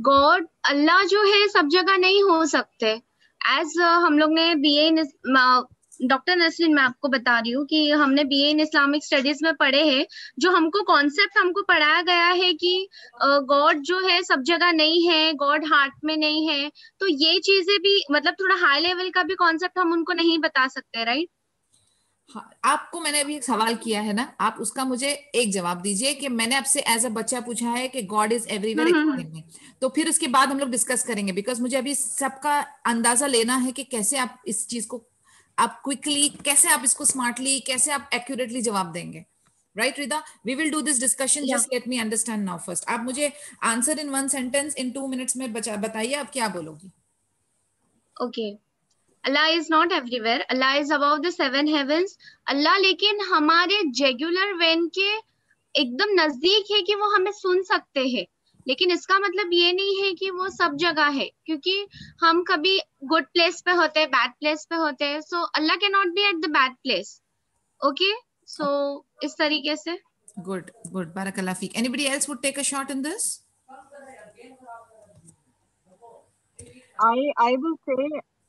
God, Allah जो है सब जगह नहीं हो सकते. As हम लोग ने BA in डॉक्टर नसरीन, मैं आपको बता रही हूँ कि हमने BA इन इस्लामिक स्टडीज में पढ़े हैं, जो हमको कॉन्सेप्ट हमको पढ़ाया गया है कि गॉड जो है सब जगह नहीं है, गॉड हार्ट में नहीं है. तो ये चीजें भी मतलब थोड़ा हाई लेवल का भी कॉन्सेप्ट हम उनको नहीं बता सकते, राइट? आपको मैंने अभी एक सवाल किया है ना, आप उसका मुझे एक जवाब दीजिए कि मैंने आपसे एज अ बच्चा पूछा है कि गॉड इज एवरीवेयर, तो फिर उसके बाद हम लोग डिस्कस करेंगे, बिकॉज मुझे अभी सबका अंदाजा लेना है कि कैसे आप इस चीज को आप क्विकली, कैसे आप इसको स्मार्टली, कैसे आप एक्यूरेटली जवाब देंगे. Right Rida, we will do this discussion. Just let me understand now first. आप मुझे answer in 1 sentence in 2 minutes में बताइए आप क्या बोलोगी. Okay. Allah is not everywhere. Allah is above the 7 heavens. Allah लेकिन हमारे रेगुलर वेन के एकदम नजदीक है कि वो हमें सुन सकते हैं, लेकिन इसका मतलब ये नहीं है कि वो सब जगह है, क्योंकि हम कभी गुड प्लेस पे होते हैं, बैड प्लेस पे होते हैं. So Allah can not be at the bad place. Okay, so इस तरीके से. गुड गुड, बारकल्लाह फीक. Anybody else would take a shot in this?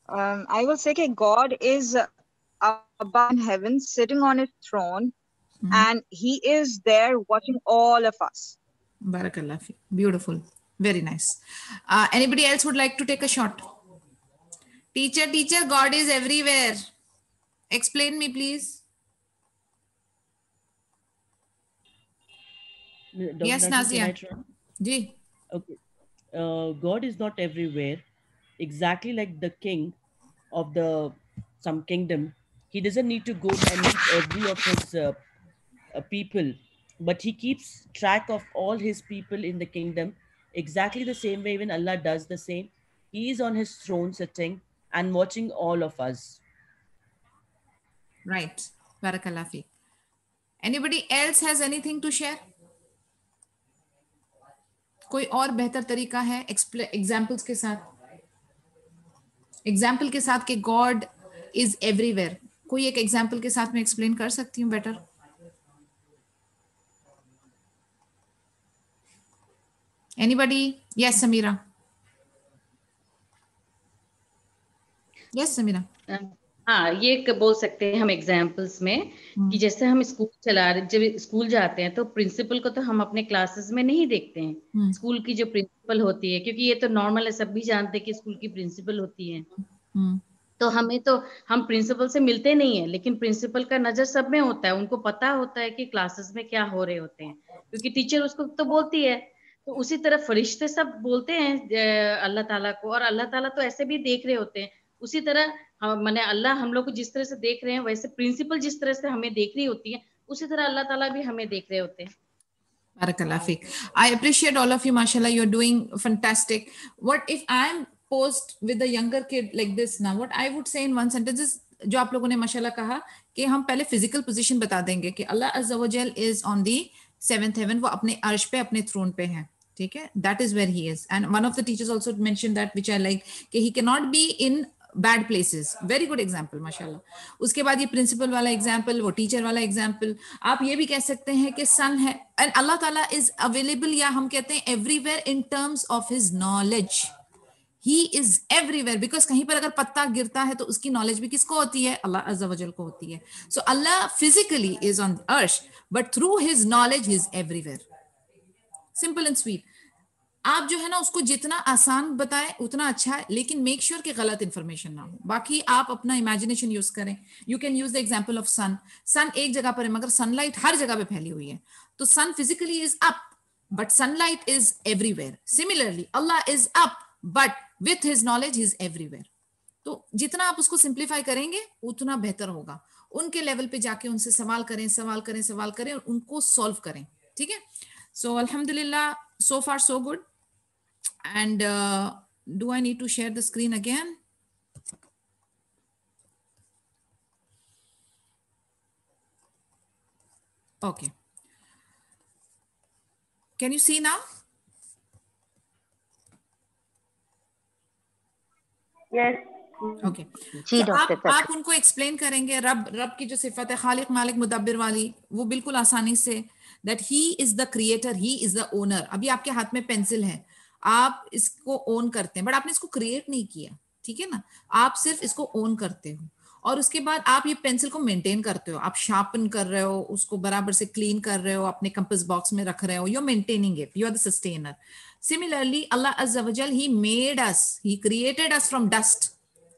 I will say that God is above in heaven, sitting on his throne, and he is there watching all of us. Barakallah. Beautiful. Very nice. Anybody else would like to take a shot? Teacher, God is everywhere. Explain me, please. Yes, Nazia. Ji. Okay. God is not everywhere. Exactly like the king of some kingdom, he doesn't need to go and meet every of his people, but he keeps track of all his people in the kingdom, exactly the same way even Allah does the same. He is on his throne sitting and watching all of us. Right. Barakallah fi. Anybody else has anything to share? कोई और बेहतर तरीका है examples के साथ, example के साथ कि गॉड इज एवरीवेयर? कोई एक एग्जाम्पल के साथ मैं एक्सप्लेन कर सकती हूँ better? Anybody? Yes Sameera. Yes Sameera. हाँ, ये बोल सकते हैं हम एग्जाम्पल्स में कि जैसे हम स्कूल जब स्कूल जाते हैं तो प्रिंसिपल को तो हम अपने क्लासेस में नहीं देखते हैं. स्कूल की जो प्रिंसिपल होती है, क्योंकि ये तो नॉर्मल है, सब भी जानते हैं कि स्कूल की प्रिंसिपल होती है, तो हम प्रिंसिपल से मिलते नहीं है, लेकिन प्रिंसिपल का नजर सब में होता है. उनको पता होता है कि क्लासेस में क्या हो रहे होते हैं, क्योंकि टीचर उसको तो बोलती है. तो उसी तरह फरिश्ते सब बोलते हैं अल्लाह ताला को, और अल्लाह ताला तो ऐसे भी देख रहे होते हैं. उसी तरह माने अल्लाह हम लोग को जिस तरह से देख रहे हैं, वैसे प्रिंसिपल जिस तरह से हमें देख रही होती है, उसी तरह अल्लाह ताला भी हमें देख रहे होते हैं. Barakallah feek. I appreciate all of you, mashallah. You're doing fantastic. What if I'm posed with a younger kid like this now? What I would say in 1 sentence is, जो आप लोगों ने माशाल्लाह कहा कि हम पहले फिजिकल पोजीशन बता देंगे कि अल्लाह अज़्ज़ा व जल is on the 7th heaven. वो अपने अर्श पे, अपने थ्रोन पे है, ठीक है? That is where he is. And one of the teachers also mentioned that, which I like, कि he cannot be in bad places. Very good example माशाल्लाह. उसके बाद ये प्रिंसिपल वाला एग्जाम्पल, वो टीचर वाला एग्जाम्पल. आप ये भी कह सकते हैं कि सन है एंड अल्लाह ताला इज अवेलेबल, या हम कहते हैं everywhere in terms of his knowledge. He is everywhere, because कहीं पर अगर पत्ता गिरता है तो उसकी नॉलेज भी किसको होती है? अल्लाह अज़्ज़ा वजल को होती है. सो अल्लाह फिजिकली इज ऑन अर्श, but through his knowledge he is everywhere. Simple and sweet. आप जो है ना उसको जितना आसान बताएं उतना अच्छा है, लेकिन मेक श्योर कि गलत इंफॉर्मेशन ना हो. बाकी आप अपना इमेजिनेशन यूज करें. You can use the example of sun. Sun एक जगह पर है, मगर सनलाइट हर जगह पे फैली हुई है. तो sun physically is up, but sunlight is everywhere. Similarly Allah is up, but with his knowledge is everywhere. तो जितना आप उसको सिंप्लीफाई करेंगे उतना बेहतर होगा. उनके लेवल पे जाके उनसे सवाल करें और उनको सॉल्व करें. ठीक है? सो अल्हम्दुलिल्लाह, so far so good. And do I need to share the screen again? Okay. Can you see now? Yes. Okay. Ji doctor आप उनको एक्सप्लेन करेंगे रब की जो सिफत है खालिक मालिक मुदब्बिर वाली, वो बिल्कुल आसानी से, that he is the creator, he is the owner. अभी आपके हाथ में पेंसिल है, आप इसको ओन करते हैं, बट आपने इसको क्रिएट नहीं किया, ठीक है ना, आप सिर्फ इसको ओन करते हो, और उसके बाद आप ये पेंसिल को मेंटेन करते हो, आप शार्पन कर रहे हो, उसको बराबर से क्लीन कर रहे हो, अपने कंपास बॉक्स में रख रहे हो, you are maintaining it, you are the sustainer. Similarly Allah अज़्ज़ा वजल he made us, he created us from dust,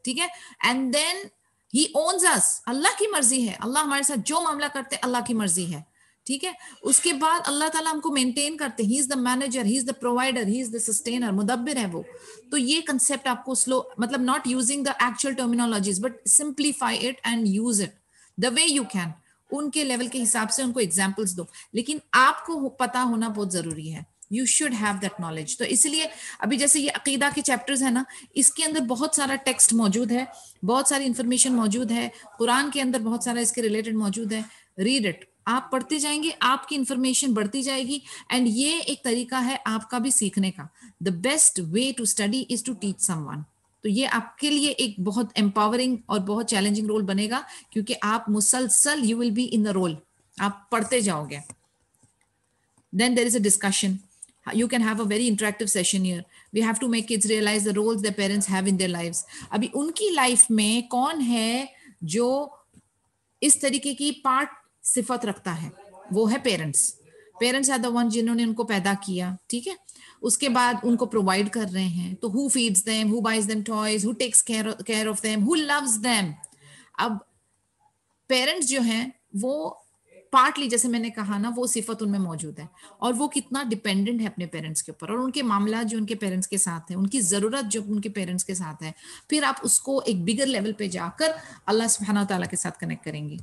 ठीक है, and then he owns us. Allah की मर्जी है, अल्लाह हमारे साथ जो मामला करते हैं अल्लाह की मर्जी है, ठीक है. उसके बाद अल्लाह ताला हमको मेंटेन करते हैं, he is the manager, he is the provider, he is the sustainer, मुदब्बिर है वो. तो ये कंसेप्ट आपको स्लो, मतलब not using the actual terminologies but simplify it and use it the way you can. उनके लेवल के हिसाब से उनको एग्जाम्पल्स दो, लेकिन आपको पता होना बहुत जरूरी है. You should have that knowledge. तो इसलिए अभी जैसे ये अकीदा के चैप्टर्स है ना, इसके अंदर बहुत सारा टेक्स्ट मौजूद है, बहुत सारी इंफॉर्मेशन मौजूद है, कुरान के अंदर बहुत सारा इसके रिलेटेड मौजूद है. रीड इट, आप पढ़ते जाएंगे, आपकी इंफॉर्मेशन बढ़ती जाएगी, एंड ये एक तरीका है आपका भी सीखने का. The best way to study is to teach someone. तो ये आपके लिए एक बहुत एम्पावरिंग और बहुत चैलेंजिंग रोल बनेगा, क्योंकि आप मुसलसल you will be in the role, आप पढ़ते जाओगे. Then there is a discussion. You can have a very interactive session here. We have to make kids realize the roles their parents have in their lives. अभी उनकी life में कौन है जो इस तरीके की पार्ट सिफत रखता है, वो है parents. Parents are the one जिन्होंने उनको पैदा किया, ठीक है, उसके बाद उनको प्रोवाइड कर रहे हैं. तो who feeds them, who buys them toys, who takes care of them, who loves them. अब पेरेंट्स जो हैं वो पार्टली, जैसे मैंने कहा ना, वो सिफत उनमें मौजूद है, और वो कितना डिपेंडेंट है अपने पेरेंट्स के ऊपर, और उनके मामला जो उनके पेरेंट्स के साथ है, उनकी जरूरत जो उनके पेरेंट्स के साथ है, फिर आप उसको एक बिगर लेवल पे जाकर अल्लाह सुब्हानहू व तआला के साथ कनेक्ट करेंगे.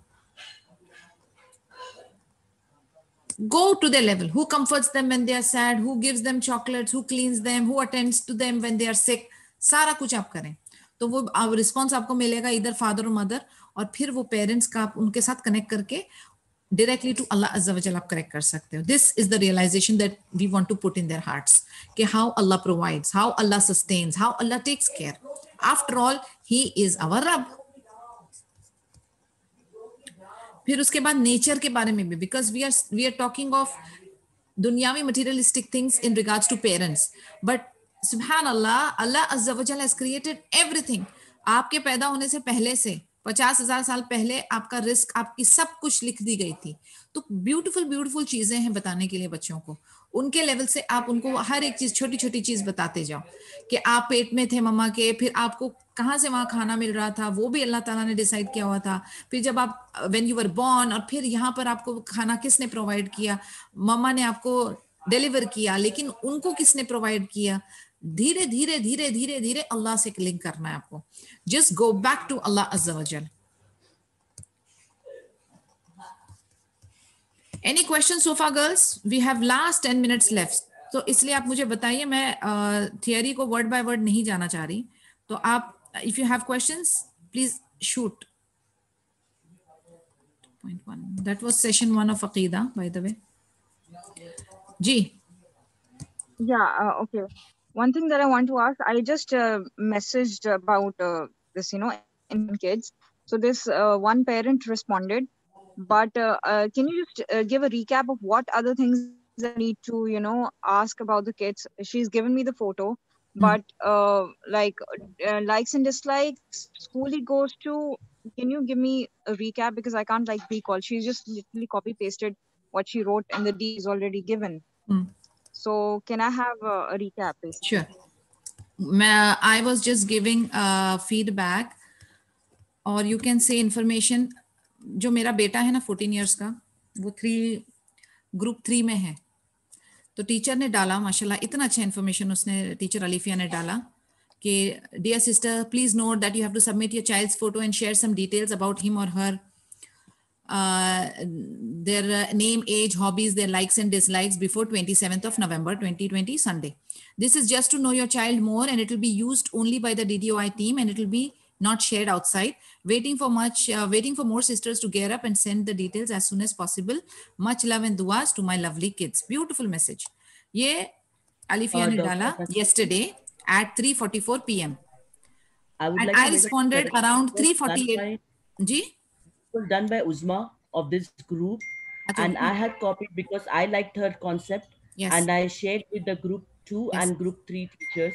Go to their level. Who comforts them when they are sad? Who gives them chocolates? Who cleans them? Who attends to them when they are sick? सारा कुछ आप करें, तो वो रिस्पॉन्स आपको मिलेगा इधर फादर और मदर, और फिर वो पेरेंट्स का आप उनके साथ कनेक्ट करके directly to Allah Azza wa Jalla आप करेक्ट कर सकते हो. This is the realization that we want to put in their hearts, कि how Allah provides, how Allah sustains, how Allah takes care. After all, He is our Rabb. फिर उसके बाद nature के बारे में भी, because we are talking of दुनियावी materialistic things in regards to parents, but subhanallah, Allah Azza wa Jalla has created everything. आपके पैदा होने से पहले से 50,000 साल पहले आपका रिस्क, आपकी सब कुछ लिख दी गई थी. तो ब्यूटीफुल चीजें हैं बताने के लिए बच्चों को. उनके लेवल से आप उनको हर एक चीज, छोटी छोटी चीज बताते जाओ, कि आप पेट में थे मम्मा के, फिर आपको कहाँ से वहां खाना मिल रहा था, वो भी अल्लाह ताला ने डिसाइड किया हुआ था. फिर जब आप व्हेन यू वर बोर्न, और फिर यहाँ पर आपको खाना किसने प्रोवाइड किया, मम्मा ने आपको डिलीवर किया, लेकिन उनको किसने प्रोवाइड किया. धीरे धीरे धीरे धीरे धीरे अल्लाह से लिंक करना है आपको. Just go back to Allah अज़्ज़ा वजल. Any question so far girls? We have last 10 minutes left, तो इसलिए आप मुझे बताइए. मैं थियरी को वर्ड बाय वर्ड नहीं जाना चाह रही, तो आप if you have questions please shoot. 2.1 that was session 1 of Aqeeda, by the way. जी. Yeah, okay. One thing that I want to ask, I just messaged about this, in kids. So this one parent responded, but can you just give a recap of what other things I need to, ask about the kids? She's given me the photo, but likes and dislikes, school he goes to. Can you give me a recap, because I can't recall. She's just literally copy pasted what she wrote, and the D is already given. So can I have a recap, please? Sure. I was just giving feedback, or you can say information. जो मेरा बेटा है ना 14 years का, वो group 3 में है. तो टीचर ने डाला, माशाल्लाह इतना अच्छा इन्फॉर्मेशन उसने, टीचर अलीफिया ने डाला कि dear sister, please note that you have to submit your child's photo and share some details about him और her. Their name, age, hobbies, their likes and dislikes before 27th of November 2020 Sunday. This is just to know your child more, and it will be used only by the DDOI team, and it will be not shared outside. Waiting for more sisters to gear up and send the details as soon as possible. Much love and duas to my lovely kids. Beautiful message. ये Alifia ने डाला yesterday at 3:44 p.m. I responded around 3:48. Ji? It was done by Uzma of this group, and I had copied because I liked her concept. Yes. And I shared with the group 2 and group 3 teachers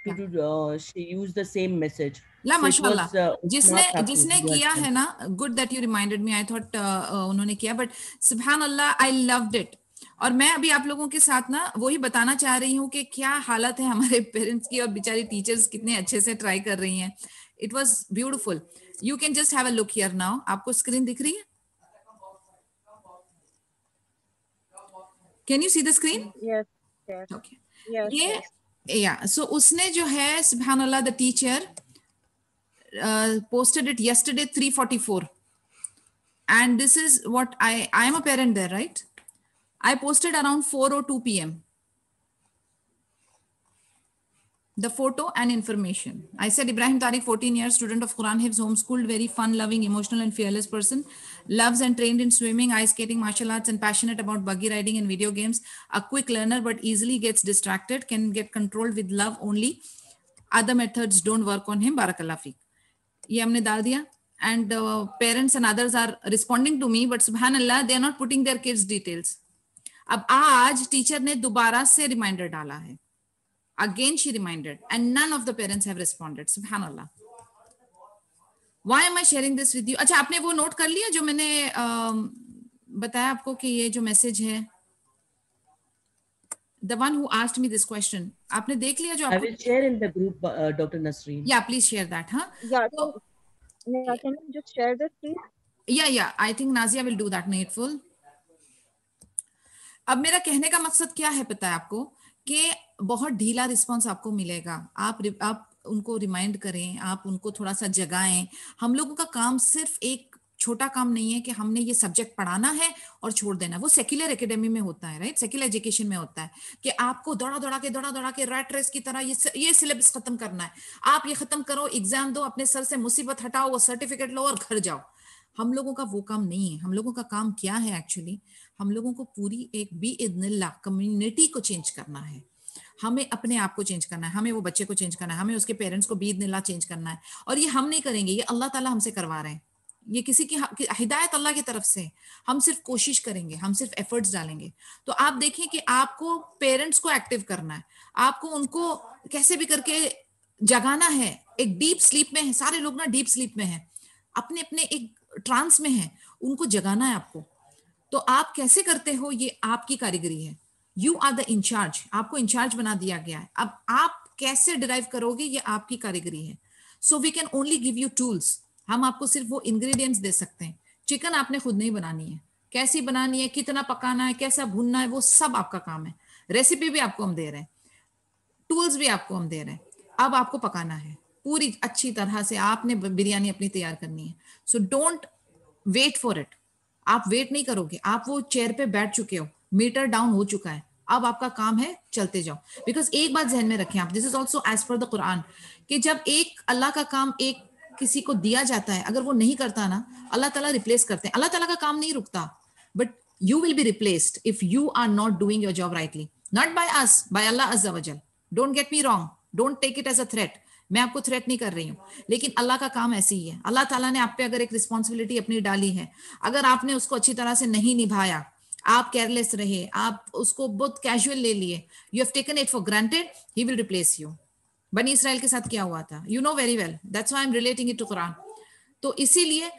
to she used the same message. La mashallah. जिसने किया है ना, good that you reminded me. I thought उन्होंने किया, but subhanallah, I loved it. और मैं अभी आप लोगों के साथ ना वही बताना चाह रही हूँ कि क्या हालत है हमारे पेरेंट्स की और बेचारी टीचर्स कितने अच्छे से ट्राई कर रही हैं. It was beautiful. You can just have a look here now. आपको स्क्रीन दिख रही है? Can you see the screen? Yes. Yes. Okay. Yes. Yeah. So उसने जो है subhanallah, the teacher posted it yesterday 3:44, and this is what I am a parent there, right? I posted around 4:02 p.m. the photo and information. I said Ibrahim Tariq, 14 years, student of Quran Hifz, homeschooled, very fun loving, emotional and fearless person, loves and trained in swimming, ice skating, martial arts, and passionate about buggy riding and video games. A quick learner but easily gets distracted, can get controlled with love only. Other methods don't work on him. Barakallah feek. Ye humne dal diya. And parents and others are responding to me, but subhanallah, they are not putting their kids' details. अब आज teacher ने दोबारा से reminder डाला है. Again she reminded, and none of the parents have responded. Subhanallah. Why am I sharing this with you? अच्छा, आपने वो नोट कर लिया जो मैंने बताया आपको कि ये जो मैसेज है, the one who asked me this question, आपने देख लिया जो आपको? I will share in the group, Dr. Nasreen. Yeah, please share that, huh? Yeah. So, can you just share this, please? Yeah. I think Nazia will do that. Needful. अब मेरा कहने का मकसद क्या है पता है आपको, कि बहुत ढीला रिस्पांस आपको मिलेगा. आप उनको रिमाइंड करें, आप उनको थोड़ा सा जगाएं. हम लोगों का काम सिर्फ एक छोटा काम नहीं है कि हमने ये सब्जेक्ट पढ़ाना है और छोड़ देना. वो सेक्युलर एकेडमी में होता है, राइट, सेक्युलर एजुकेशन में होता है कि आपको दौड़ा के रैट रेस की तरह ये सिलेबस खत्म करना है. आप ये खत्म करो, एग्जाम दो, अपने सर से मुसीबत हटाओ, वो सर्टिफिकेट लो और घर जाओ. हम लोगों का वो काम नहीं है. हम लोगों का काम क्या है एक्चुअली? हम लोगों को पूरी एक बी-इज़्निल्लाह कम्युनिटी को चेंज करना है. हमें अपने आप को चेंज करना है, हमें वो बच्चे को चेंज करना है, हमें उसके पेरेंट्स को बी-इज़्निल्लाह चेंज करना है. और ये हम नहीं करेंगे, ये अल्लाह ताला हमसे करवा रहे हैं. ये किसी की हिदायत अल्लाह की तरफ से. हम सिर्फ कोशिश करेंगे, हम सिर्फ एफर्ट्स डालेंगे. तो आप देखिए कि आपको पेरेंट्स को एक्टिव करना है, आपको उनको कैसे भी करके जगाना है. एक डीप स्लीप में है, सारे लोग ना डीप स्लीप में है, अपने अपने एक ट्रांस में है, उनको जगाना है आपको. तो आप कैसे करते हो, ये आपकी कारीगरी है. यू आर द इंचार्ज, आपको इंचार्ज बना दिया गया है. अब आप कैसे डिराइव करोगे, ये आपकी कारीगरी है. So we can only give you tools. हम आपको सिर्फ वो इंग्रेडिएंट्स दे सकते हैं. चिकन आपने खुद नहीं बनानी है, कैसी बनानी है, कितना पकाना है, कैसा भूनना है, वो सब आपका काम है. रेसिपी भी आपको हम दे रहे हैं, टूल्स भी आपको हम दे रहे हैं. अब आपको पकाना है पूरी अच्छी तरह से. आपने बिरयानी अपनी तैयार करनी है. So don't wait for it. आप वेट नहीं करोगे, आप वो चेयर पे बैठ चुके हो, मीटर डाउन हो चुका है. अब आपका काम है चलते जाओ. बिकॉज एक बात ध्यान में रखें आप, this is also as per the Quran, कि जब एक अल्लाह का काम एक किसी को दिया जाता है, अगर वो नहीं करता ना, अल्लाह ताला रिप्लेस करते हैं. अल्लाह ताला का काम नहीं रुकता, but you will be replaced if you are not doing your job rightly. Not by us, by Allah अज़्ज़ा वजल. Don't get me wrong, don't take it as a threat. मैं आपको थ्रेट नहीं कर रही हूँ, लेकिन अल्लाह का काम ऐसे ही है. अल्लाह ताला ने आप पे अगर एक रिस्पॉन्सिबिलिटी अपनी डाली है, अगर आपने उसको अच्छी तरह से नहीं निभाया, आप केयरलेस रहे, आप उसको बहुत कैजुअल ले लिए, you have taken it for granted, he will replace you. बनी इसराइल के साथ क्या हुआ था, you know very well. That's why I am relating it to Quran. तो इसीलिए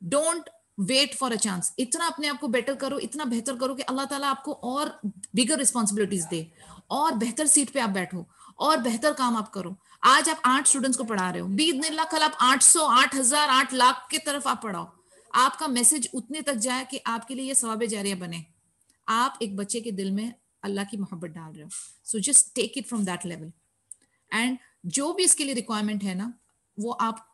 don't wait for a chance. इतना अपने आप को बेटर करो, इतना बेहतर करो कि अल्लाह ताला आपको और बिगर रिस्पॉन्सिबिलिटीज दे, और बेहतर सीट पे आप बैठो, और बेहतर काम आप करो. आज आप 8 स्टूडेंट्स को पढ़ा रहे हो, बीइज़्निल्लाह कल आप 800, 8000, 8 लाख की तरफ आप पढ़ाओ. आपका मैसेज उतने तक जाए कि आपके लिए ये सवाब जारिया बने. आप एक बच्चे के दिल में अल्लाह की मोहब्बत डाल रहे हो. So just take it from that level. And जो भी इसके लिए रिक्वायरमेंट है ना, वो आप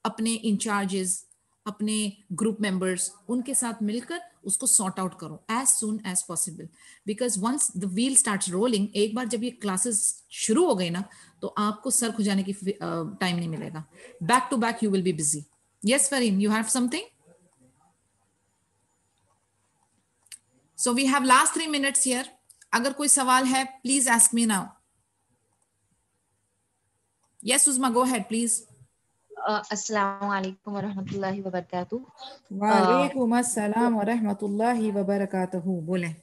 अपने इंचार्जेस, अपने ग्रुप मेंबर्स, उनके साथ मिलकर उसको सॉर्ट आउट करो as soon as possible, because once the wheel starts rolling, एक बार जब ये क्लासेस शुरू हो गई ना तो आपको सर खुजाने की टाइम नहीं मिलेगा. Back to back you will be busy. Yes, Fareem, you have something? So we have last 3 minutes here. अगर कोई सवाल है, please ask me now. Yes, Uzma, go ahead, please. अस्सलाम वालेकुम व रहमतुल्लाहि व बरकातहू. वालेकुम अस्सलाम व रहमतुल्लाहि व बरकातहू. बोलें.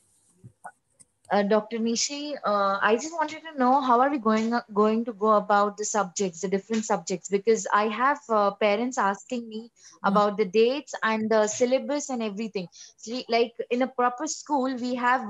Dr. Nishi, I just wanted to know how are we going to go about the subjects, the different subjects, because I have parents asking me about the dates and the syllabus and everything. So, like in a proper school, we have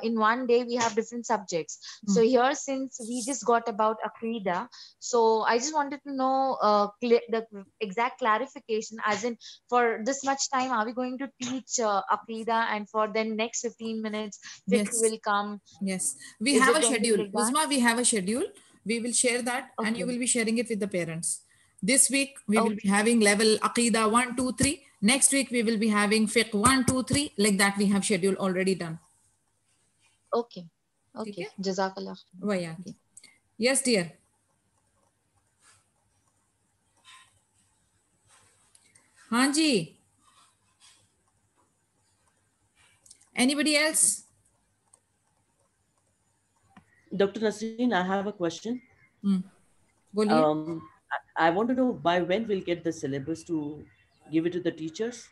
in one day we have different subjects. So here, since we just got about Aqeeda, so I just wanted to know the exact clarification, as in for this much time, are we going to teach Aqeeda, and for then next 15 minutes, fiqh will come. Yes, we have a schedule. Uzma, we have a schedule. We will share that, and you will be sharing it with the parents. This week we will be having level Aqeeda 1, 2, 3. Next week we will be having fiqh 1, 2, 3. Like that, we have schedule already done. Okay. Okay. Jazakallah. Wayaki. Yes, dear. Hanji. Anybody else? Dr. Nasreen, I have a question. Boliye. I want to know by when we'll get the syllabus to give it to the teachers.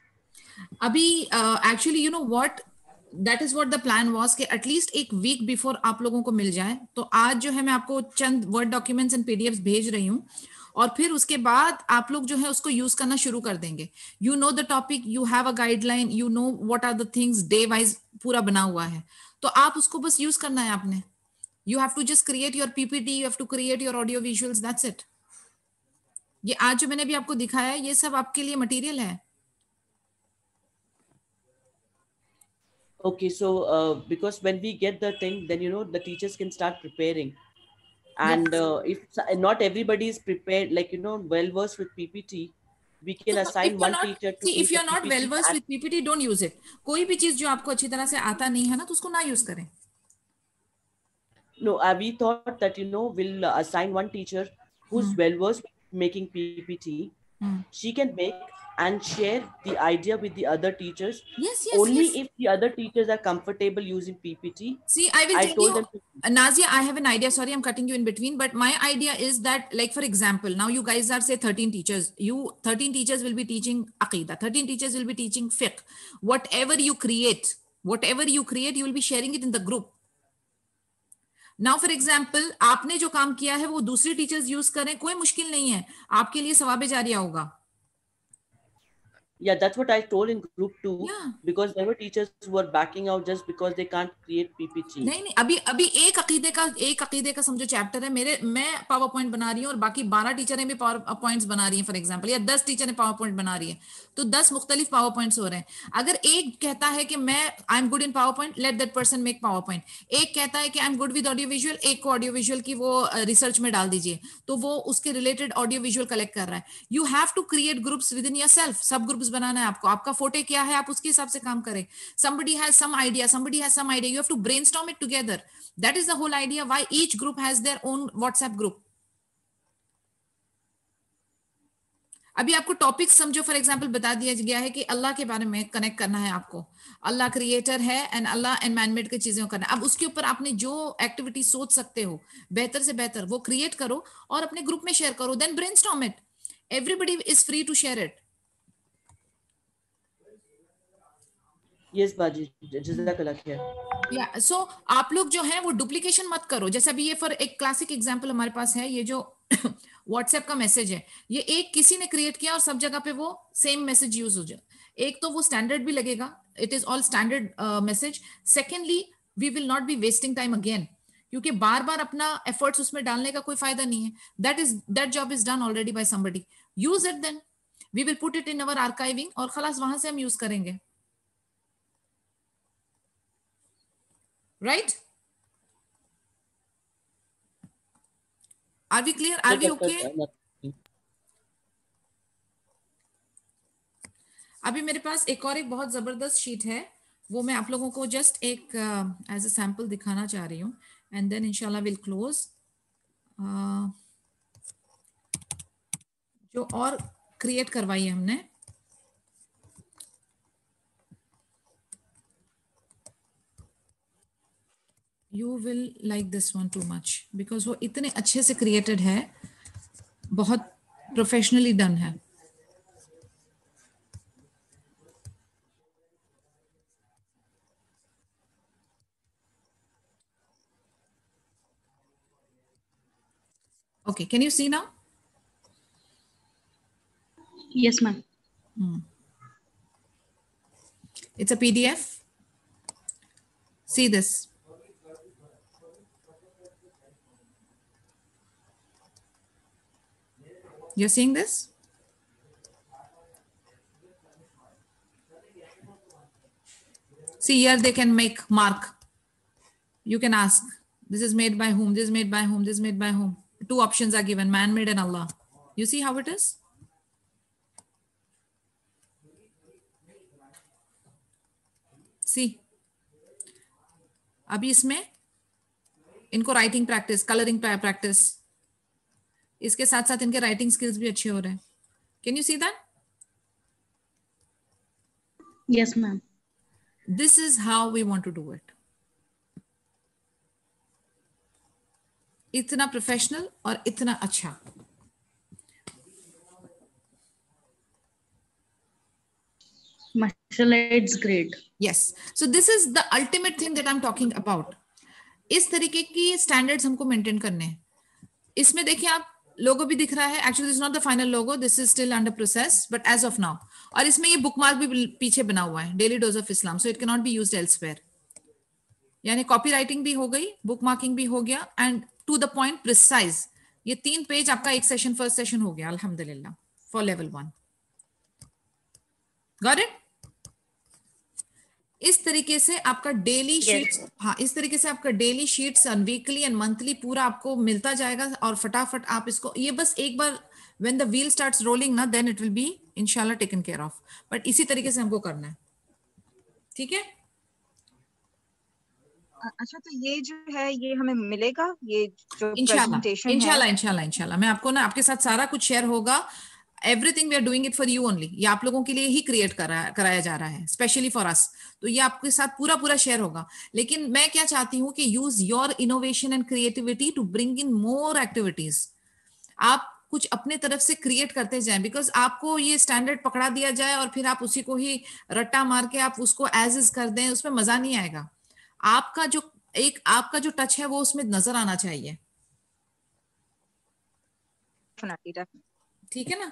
Abhi, actually, you know what? That is what the plan was कि at least एक week before आप लोगों को मिल जाए. तो आज जो है मैं आपको चंद word documents and PDFs भेज रही हूँ और फिर उसके बाद आप लोग जो है उसको यूज करना शुरू कर देंगे. You know the topic, you have a guideline, you know what are the things day wise पूरा बना हुआ है. तो आप उसको बस यूज करना है आपने. You have to just create your PPT, you have to create your audio visuals, that's it. ये आज जो मैंने भी आपको दिखाया है ये सब आपके लिए मटेरियल है. Okay, so because when we get the thing, then you know the teachers can start preparing, and if not everybody is prepared, like you know, well versed with PPT, we can assign one teacher to. See, if you're not well versed with PPT, don't use it. कोई भी चीज जो आपको अच्छी तरह से आता नहीं है ना, तो उसको ना यूज करें. No, we thought that you know we'll assign one teacher who's well versed with making PPT. She can make and share the idea with the other teachers. Yes, only if the other teachers are comfortable using PPT. See, I will tell you, Nazia, I have an idea. Sorry, I'm cutting you in between, but my idea is that, like, for example, now you guys are, say, 13 teachers. 13 teachers will be teaching Aqeeda. 13 teachers will be teaching fiqh. Whatever you create, you will be sharing it in the group. Now, for example, आपने जो काम किया है वो दूसरे teachers use करें, कोई मुश्किल नहीं है, आपके लिए सवाब जारिया होगा. Yeah, that's what I told in group 2. Yeah. Because there were teachers who were backing out just because they can't create PPT. नहीं, अभी एक अकीदे का समझो चैप्टर है, मैं पावर पॉइंट बना रही हूँ और बाकी 12 टीचरें भी पावर पॉइंट्स बना रही हैं, फॉर एग्जांपल, या 10 टीचरें पावर पॉइंट बना रही है, तो 10 मुख्तलिफ पावर पॉइंट्स हो रहे हैं. अगर एक कहता है कि मैं I am good in power point, let that person make power point. एक कहता है कि I am good with audio visual, एक को ऑडियो विजुअल की वो रिसर्च में डाल दीजिए, तो वो उसके रिलेटेड ऑडियो विजुअल कलेक्ट कर रहा है. You have to create groups within yourself. सब ग्रुप्स बनाना है आपको. आपका फोटे क्या है, आप उसके हिसाब से काम करें. Somebody has some idea, you have to brainstorm it together. That is the whole idea why each group has their own WhatsApp group. अभी आपको टॉपिक समझो, फॉर एग्जांपल बता दिया गया है कि अल्लाह के बारे में कनेक्ट करना है आपको. अल्लाह क्रिएटर है एंड अल्लाह एंड मैनमेड की चीजें करना है. अब उसके ऊपर आपने जो एक्टिविटी सोच सकते हो बेहतर से बेहतर वो क्रिएट करो और अपने ग्रुप में शेयर करो. Then brainstorm it. Everybody is free to share it. Yes, Baji, जज़ाकल्लाह खैर. Yeah, so आप लोग जो है वो डुप्लीकेशन मत करो. जैसे अभी ये फॉर एक क्लासिक एग्जांपल हमारे पास है, ये जो व्हाट्सएप का मैसेज है, ये एक किसी ने क्रिएट किया और सब जगह पे वो सेम मैसेज यूज हो जाए. एक तो वो स्टैंडर्ड भी लगेगा, it is all standard message. Secondly, we will not be wasting time again, क्योंकि बार बार अपना एफर्ट्स उसमें डालने का कोई फायदा नहीं है. That job is done already by somebody. Use it, then we will put it in our archiving और खलास वहां से हम यूज करेंगे. Right? Are we clear? Are we okay? अभी मेरे पास एक बहुत जबरदस्त शीट है, वो मैं आप लोगों को जस्ट एक एज अ सैंपल दिखाना चाह रही हूँ, एंड देन इंशाल्लाह विल क्लोज। जो और क्रिएट करवाई है हमने, you will like this one too much, because वो इतने अच्छे से क्रिएटेड है, बहुत प्रोफेशनली डन है। Okay, can you see now? Yes, ma'am. It's a PDF. See this. You're seeing this? See, here they can make mark. You can ask, this is made by whom, this is made by whom, this is made by whom. Two options are given, man-made and Allah. You see how it is? See. अभी इसमें इनको writing practice, colouring practice, इसके साथ साथ इनके writing skills भी अच्छे हो रहे हैं। Can you see that? Yes ma'am. This is how we want to do it. इतना प्रोफेशनल और इतना अच्छा। Mashallah, it's great. Yes. So this is the ultimate thing that I'm talking about. इस तरीके की स्टैंडर्ड्स हमको मेंटेन करने हैं। इसमें देखिए आप लोगो भी दिख रहा है, actually this is not the final logo, this is still under process, but as of now. और इसमें ये बुकमार्क भी पीछे बना हुआ है, daily dose of Islam, so it can not be used elsewhere. यानी कॉपी राइटिंग भी हो गई, बुक मार्किंग भी हो गया, and to the point precise. ये 3 पेज आपका एक सेशन, फर्स्ट सेशन हो गया अल्हम्दुलिल्लाह फॉर लेवल 1। Got it? इस तरीके से आपका डेली शीट्स, हाँ, इस तरीके से आपका daily sheets weekly and monthly पूरा आपको मिलता जाएगा, और फटाफट आप इसको, ये बस एक बार when the wheel starts rolling ना, देन इट विल बी इंशाल्लाह टेकन केयर ऑफ। बट इसी तरीके से हमको करना है, ठीक है? अच्छा, तो ये जो है ये हमें मिलेगा, ये जो इंशाल्लाह प्रेजेंटेशन इंशाल्लाह है? इंशाल्लाह इंशाल्लाह मैं आपको ना, आपके साथ सारा कुछ शेयर होगा। Everything we are doing it for you only, ये आप लोगों के लिए ही क्रिएट कराया जा रहा है, स्पेशली फॉर अस। तो ये आपके साथ पूरा शेयर होगा। लेकिन मैं क्या चाहती हूँ कि use your innovation and creativity to bring in more activities. आप कुछ अपने तरफ से क्रिएट करते जाएं, बिकॉज आपको ये स्टैंडर्ड पकड़ा दिया जाए और फिर आप उसी को ही रट्टा मार के आप उसको एज इज कर दें, उसमें मजा नहीं आएगा। आपका जो टच है वो उसमें नजर आना चाहिए, ठीक है ना?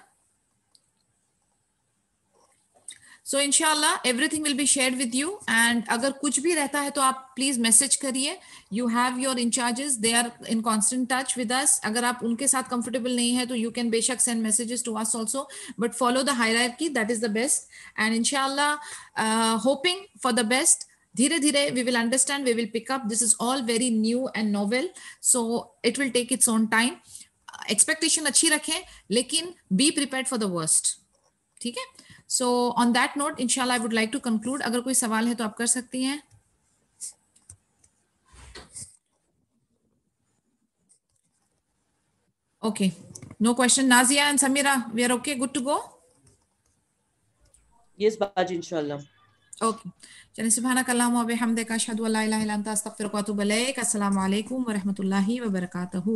सो इंशाल्लाह everything will be shared with you, and अगर कुछ भी रहता है तो आप प्लीज मैसेज करिए। You have your incharges, they are in constant touch with us. अगर आप उनके साथ कंफर्टेबल नहीं है तो यू कैन बेशक send messages to us also, but follow the hierarchy, that is the best. And इंशाल्लाह होपिंग फॉर द बेस्ट। धीरे धीरे we will understand, we will pick up. This is all very new and novel, so it will take its own time. Expectation अच्छी रखें, लेकिन be prepared for the worst, ठीक है? So on that note, inshallah I would like to conclude. अगर कोई सवाल है तो आप कर सकती हैं। Okay, no question. Nazia and Samira, we are okay, good to go? Yes, Baji, inshallah. Okay. चलिए, सुब्हानक अल्लाहुम्मा व बिहम्दिका अशहदु अल्ला इलाहा इल्ला अंता अस्तगफिरुका व अतूबु इलैक। अस्सलामु अलैकुम व रहमतुल्लाहि व बरकातहू।